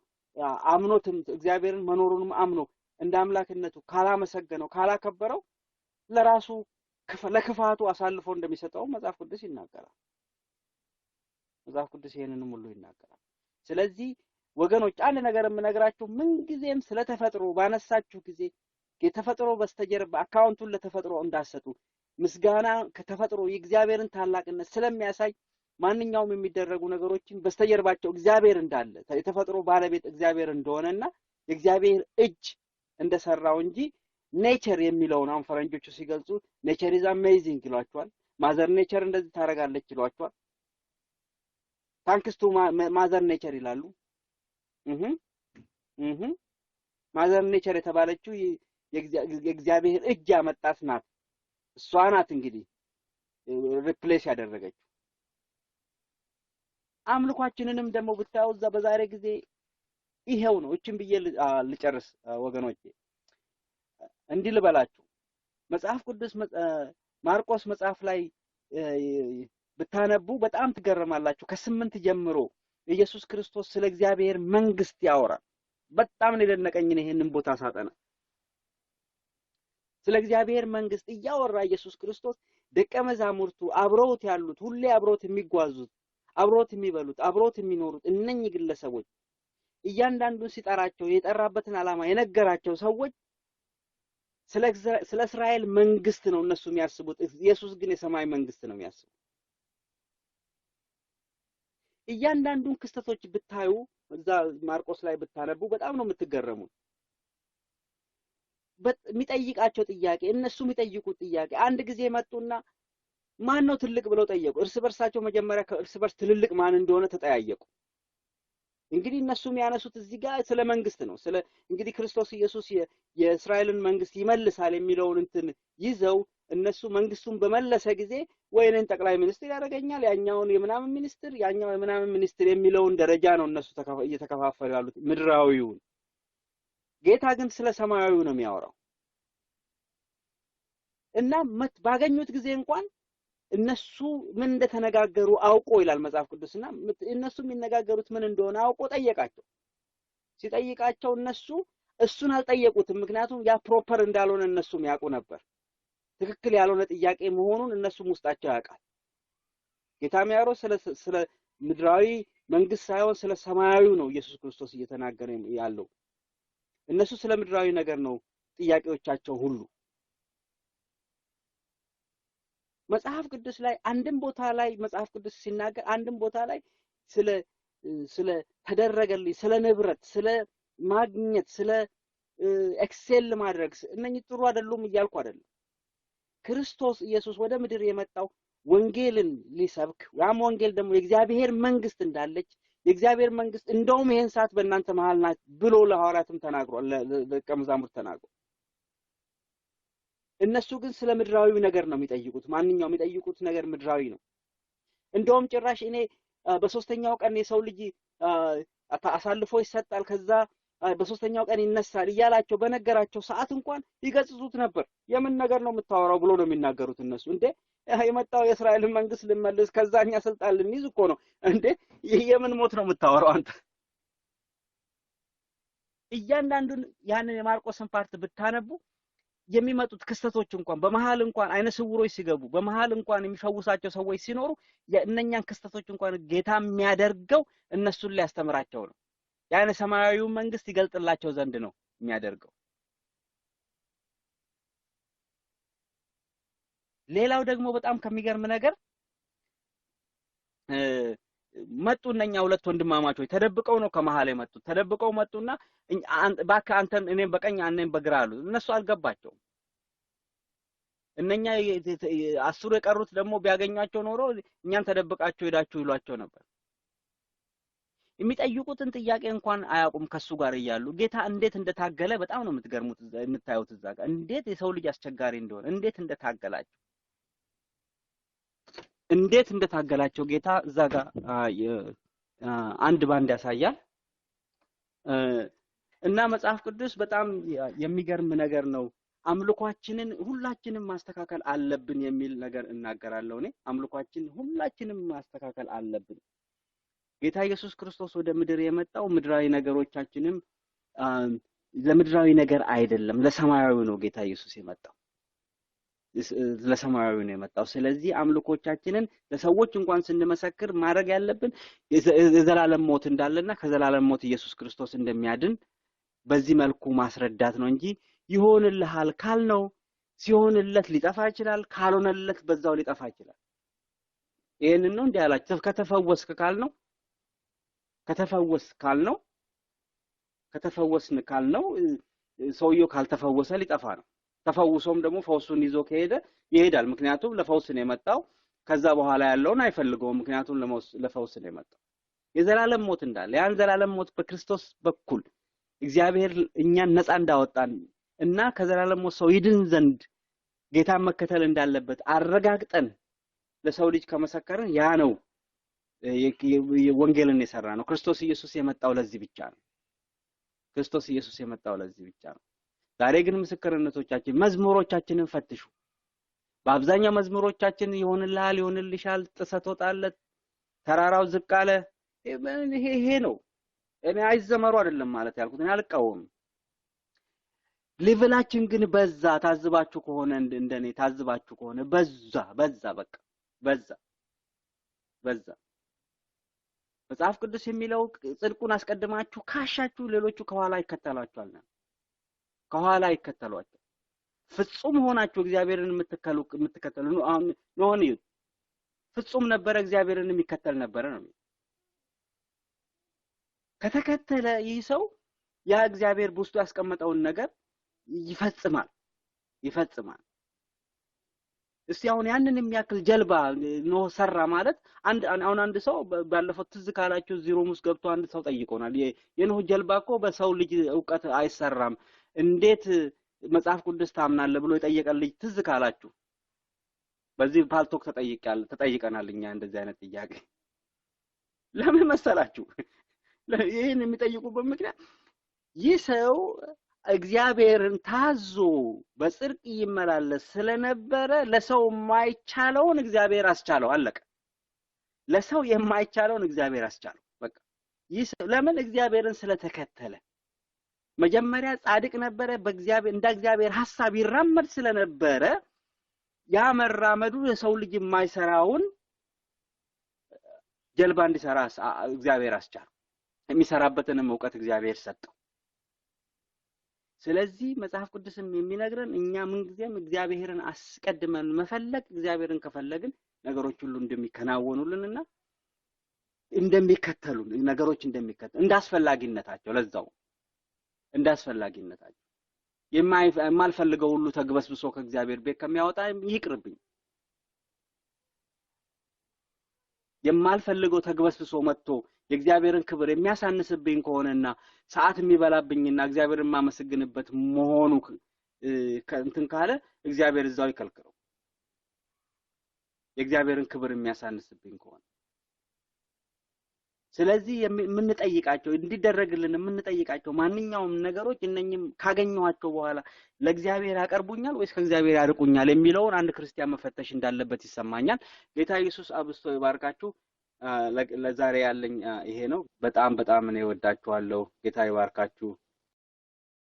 አምኖትም እግዚአብሔርን መኖሩንም አምኖ እንደ አምላክነቱ ካላመሰገነው ካላከበረው ለራሱ ለክፋቱ አሳልፎ እንደሚሰጠው መጽሐፍ ቅዱስ ይናገራል። መጽሐፍ ቅዱስ ይሄንንም ሁሉ ይናገራል። ስለዚህ ወገኖች አንድ ነገር የምነግራችሁ ምን ጊዜም ስለተፈጥሮ ባነሳችሁ ጊዜ የተፈጥሮ በስተጀርባ አካውንቱን ለተፈጥሮ እንዳሰጡ ምስጋና ከተፈጥሮ የእግዚአብሔርን ታላቅነት ስለሚያሳይ ማንኛውም የሚደረጉ ነገሮችን በስተጀርባቸው እግዚአብሔር እንዳለ የተፈጥሮ ባለቤት እግዚአብሔር እንደሆነና የእግዚአብሔር እጅ እንደሰራው እንጂ ኔቸር የሚለውን አሁን ፈረንጆቹ ሲገልጹ ኔቸር ኢዝ አሜዚንግ ይሏቸዋል። ማዘር ኔቸር እንደዚህ ታረጋለች ይሏቸዋል። ታንክስ ቱ ማዘር ኔቸር ይላሉ። ማዘር ኔቸር የተባለችው የእግዚአብሔር እጅ ያመጣት ናት። እሷ ናት እንግዲህ ሪፕሌስ ያደረገችው። አምልኳችንንም ደግሞ ብታዩ እዛ በዛሬ ጊዜ ይሄው ነው። እቺን ብዬ ልጨርስ ወገኖቼ። እንዲህ ልበላችሁ፣ መጽሐፍ ቅዱስ ማርቆስ መጽሐፍ ላይ ብታነቡ በጣም ትገረማላችሁ። ከ8 ጀምሮ ኢየሱስ ክርስቶስ ስለ እግዚአብሔር መንግስት ያወራል። በጣም ነው የደነቀኝ ይሄንን ቦታ ሳጠና። ስለ እግዚአብሔር መንግስት እያወራ ኢየሱስ ክርስቶስ ደቀ መዛሙርቱ አብረውት ያሉት ሁሌ አብረውት የሚጓዙት አብረውት የሚበሉት አብረውት የሚኖሩት እነኚህ ግለሰቦች እያንዳንዱን ሲጠራቸው የጠራበትን ዓላማ የነገራቸው ሰዎች ስለ እስራኤል መንግስት ነው እነሱ የሚያስቡት። ኢየሱስ ግን የሰማይ መንግስት ነው የሚያስቡት። እያንዳንዱን ክስተቶች ብታዩ እዛ ማርቆስ ላይ ብታነቡ በጣም ነው የምትገረሙት። የሚጠይቃቸው ጥያቄ እነሱ የሚጠይቁት ጥያቄ አንድ ጊዜ መጡና ማን ነው ትልቅ ብለው ጠየቁ። እርስ በርሳቸው መጀመሪያ ከእርስ በርስ ትልልቅ ማን እንደሆነ ተጠያየቁ። እንግዲህ እነሱ የሚያነሱት እዚህ ጋር ስለ መንግስት ነው። ስለ እንግዲህ ክርስቶስ ኢየሱስ የእስራኤልን መንግስት ይመልሳል የሚለውን እንትን ይዘው እነሱ መንግስቱን በመለሰ ጊዜ ወይኔን ጠቅላይ ሚኒስትር ያደርገኛል ያኛውን የምናምን ሚኒስትር ያኛው የምናምን ሚኒስትር የሚለውን ደረጃ ነው እነሱ እየተከፋፈሉ ያሉት ምድራዊውን። ጌታ ግን ስለ ሰማያዊው ነው የሚያወራው። እና ባገኙት ጊዜ እንኳን እነሱ ምን እንደተነጋገሩ አውቆ ይላል መጽሐፍ ቅዱስና እነሱ የሚነጋገሩት ምን እንደሆነ አውቆ ጠየቃቸው። ሲጠይቃቸው እነሱ እሱን አልጠየቁትም፣ ምክንያቱም ያ ፕሮፐር እንዳልሆነ እነሱም ያውቁ ነበር። ትክክል ያልሆነ ጥያቄ መሆኑን እነሱም ውስጣቸው ያውቃል። ጌታ የሚያወራው ስለ ምድራዊ መንግስት ሳይሆን ስለ ሰማያዊው ነው ኢየሱስ ክርስቶስ እየተናገረ ያለው። እነሱ ስለ ምድራዊ ነገር ነው ጥያቄዎቻቸው ሁሉ። መጽሐፍ ቅዱስ ላይ አንድም ቦታ ላይ መጽሐፍ ቅዱስ ሲናገር አንድም ቦታ ላይ ስለ ተደረገልኝ ስለ ንብረት ስለ ማግኘት ስለ ኤክሴል ማድረግ እነኚህ ጥሩ አይደሉም እያልኩ አይደለም። ክርስቶስ ኢየሱስ ወደ ምድር የመጣው ወንጌልን ሊሰብክ ያም ወንጌል ደግሞ የእግዚአብሔር መንግስት እንዳለች የእግዚአብሔር መንግስት እንደውም ይሄን ሰዓት በእናንተ መሃል ናት ብሎ ለሐዋርያትም ተናግሯል፣ ለደቀ መዛሙርት ተናግሯል። እነሱ ግን ስለ ምድራዊ ነገር ነው የሚጠይቁት። ማንኛውም የሚጠይቁት ነገር ምድራዊ ነው። እንደውም ጭራሽ እኔ በሶስተኛው ቀን የሰው ልጅ አሳልፎ ይሰጣል ከዛ በሶስተኛው ቀን ይነሳል እያላቸው በነገራቸው ሰዓት እንኳን ይገጽጹት ነበር። የምን ነገር ነው የምታወራው ብሎ ነው የሚናገሩት እነሱ። እንዴ የመጣው የእስራኤልን መንግስት ልመልስ ከዛኛ ስልጣን ልንይዝ እኮ ነው እንዴ የምን ሞት ነው የምታወራው አንተ? እያንዳንዱን ያንን የማርቆስን ፓርት ብታነቡ የሚመጡት ክስተቶች እንኳን በመሃል እንኳን አይነ ስውሮች ሲገቡ በመሃል እንኳን የሚፈውሳቸው ሰዎች ሲኖሩ የእነኛን ክስተቶች እንኳን ጌታ የሚያደርገው እነሱን ሊያስተምራቸው ነው። ያነ ሰማያዊው መንግስት ይገልጥላቸው ዘንድ ነው የሚያደርገው። ሌላው ደግሞ በጣም ከሚገርም ነገር መጡ እነኛ ሁለት ወንድማማቾች ተደብቀው ነው ከመሃል የመጡት። ተደብቀው መጡና ባካ አንተን እኔም በቀኝ አንተን በግራ አሉ። እነሱ አልገባቸውም። እነኛ አስሩ የቀሩት ደግሞ ቢያገኟቸው ኖሮ እኛን ተደብቃቸው ሄዳችሁ ይሏቸው ነበር። የሚጠይቁትን ጥያቄ እንኳን አያውቁም ከሱ ጋር እያሉ። ጌታ እንዴት እንደታገለ በጣም ነው የምትገርሙት። የምታዩት እዛ ጋር እንዴት የሰው ልጅ አስቸጋሪ እንደሆነ እንዴት እንደታገላቸው ጌታ እዛ ጋር አንድ ባንድ ያሳያል። እና መጽሐፍ ቅዱስ በጣም የሚገርም ነገር ነው። አምልኳችንን ሁላችንም ማስተካከል አለብን የሚል ነገር እናገራለሁ እኔ። አምልኳችንን ሁላችንም ማስተካከል አለብን። ጌታ ኢየሱስ ክርስቶስ ወደ ምድር የመጣው ምድራዊ ነገሮቻችንን ለምድራዊ ነገር አይደለም፣ ለሰማያዊ ነው ጌታ ኢየሱስ የመጣው። ለሰማያዊ ነው የመጣው። ስለዚህ አምልኮቻችንን ለሰዎች እንኳን ስንመሰክር ማድረግ ያለብን የዘላለም ሞት እንዳለና ከዘላለም ሞት ኢየሱስ ክርስቶስ እንደሚያድን በዚህ መልኩ ማስረዳት ነው እንጂ ይሆንልሃል ካልነው ሲሆንለት ሊጠፋ ይችላል፣ ካልሆነለት በዛው ሊጠፋ ይችላል። ይሄንን ነው እንዴ ያላችሁ። ከተፈወስን ካልነው ሰውየው ካልተፈወሰ ሊጠፋ ነው። ተፈውሶም ደግሞ ፈውሱን ይዞ ከሄደ ይሄዳል። ምክንያቱም ለፈውስ ነው የመጣው። ከዛ በኋላ ያለውን አይፈልገውም፣ ምክንያቱም ለፈውስ ነው የመጣው። የዘላለም ሞት እንዳለ ያን ዘላለም ሞት በክርስቶስ በኩል እግዚአብሔር እኛን ነፃ እንዳወጣን እና ከዘላለም ሞት ሰው ይድን ዘንድ ጌታን መከተል እንዳለበት አረጋግጠን ለሰው ልጅ ከመሰከርን ያ ነው ወንጌልን የሰራ ነው። ክርስቶስ ኢየሱስ የመጣው ለዚህ ብቻ ነው። ዛሬ ግን ምስክርነቶቻችን መዝሙሮቻችንን ፈትሹ። በአብዛኛው መዝሙሮቻችን ይሆንልሻል፣ ጥሰት ወጣለ፣ ተራራው ዝቅ አለ። ይሄ ነው። እኔ አይዘመሩ አይደለም ማለት ያልኩት፣ እኔ አልቃወምም። ሌቭላችን ግን በዛ። ታዝባችሁ ከሆነ እንደኔ ታዝባችሁ ከሆነ በዛ በቃ በዛ በዛ። መጽሐፍ ቅዱስ የሚለው ጽድቁን አስቀድማችሁ ካሻችሁ ሌሎቹ ከኋላ ይከተላችኋል። ከኋላ ይከተሏቸው። ፍጹም ሆናችሁ እግዚአብሔርን የምትከተሉ ነው። ፍጹም ነበረ፣ እግዚአብሔርን የሚከተል ነበረ ነው። ከተከተለ ይህ ሰው ያ እግዚአብሔር በውስጡ ያስቀመጠውን ነገር ይፈጽማል። እስቲ አሁን ያንን የሚያክል ጀልባ ነው ሰራ ማለት አንድ ሰው ባለፈው ትዝ ካላችሁ እዚህ ሮም ውስጥ ገብቶ አንድ ሰው ጠይቆናል። የኖህ ጀልባ እኮ በሰው ልጅ ዕውቀት አይሰራም፣ እንዴት መጽሐፍ ቅዱስ ታምናለህ ብሎ የጠየቀልኝ ትዝ ካላችሁ በዚህ ፓልቶክ ተጠይቀናል። እኛ እንደዚህ አይነት ጥያቄ ለምን መሰላችሁ? ይሄን የሚጠይቁበት ምክንያት ይህ ሰው እግዚአብሔርን ታዞ በጽድቅ ይመላለስ ስለነበረ ለሰው የማይቻለውን እግዚአብሔር አስቻለው። አለቀ። ለሰው የማይቻለውን እግዚአብሔር አስቻለው። በቃ ይህ ሰው ለምን? እግዚአብሔርን ስለተከተለ። መጀመሪያ ጻድቅ ነበረ፣ በእግዚአብሔር እንደ እግዚአብሔር ሐሳብ ይራመድ ስለነበረ ያ መራመዱ የሰው ልጅ የማይሰራውን ጀልባ እንዲሰራ እግዚአብሔር አስቻለው። የሚሰራበትንም ዕውቀት እግዚአብሔር ሰጠው። ስለዚህ መጽሐፍ ቅዱስም የሚነግረን እኛ ምንጊዜም እግዚአብሔርን አስቀድመን መፈለግ፣ እግዚአብሔርን ከፈለግን ነገሮች ሁሉ እንደሚከናወኑልንና እንደሚከተሉን ነገሮች እንደሚከተሉ እንዳስፈላጊነታቸው ለዛው እንዳስፈላጊነታቸው የማልፈልገው ሁሉ ተግበስብሶ ከእግዚአብሔር ቤት ከሚያወጣ ይቅርብኝ። የማልፈልገው ተግበስብሶ መጥቶ የእግዚአብሔርን ክብር የሚያሳንስብኝ ከሆነና ሰዓት የሚበላብኝና እግዚአብሔርን ማመስግንበት መሆኑ እንትን ካለ እግዚአብሔር እዛው ይከልክለው። የእግዚአብሔርን ክብር የሚያሳንስብኝ ከሆነ ስለዚህ የምንጠይቃቸው እንዲደረግልን የምንጠይቃቸው ማንኛውም ነገሮች እነኝም ካገኘኋቸው በኋላ ለእግዚአብሔር ያቀርቡኛል ወይስ ከእግዚአብሔር ያርቁኛል የሚለውን አንድ ክርስቲያን መፈተሽ እንዳለበት ይሰማኛል። ጌታ ኢየሱስ አብስቶ ይባርካችሁ። ለዛሬ ያለኝ ይሄ ነው። በጣም እኔ ወዳችኋለሁ። ጌታ ይባርካችሁ።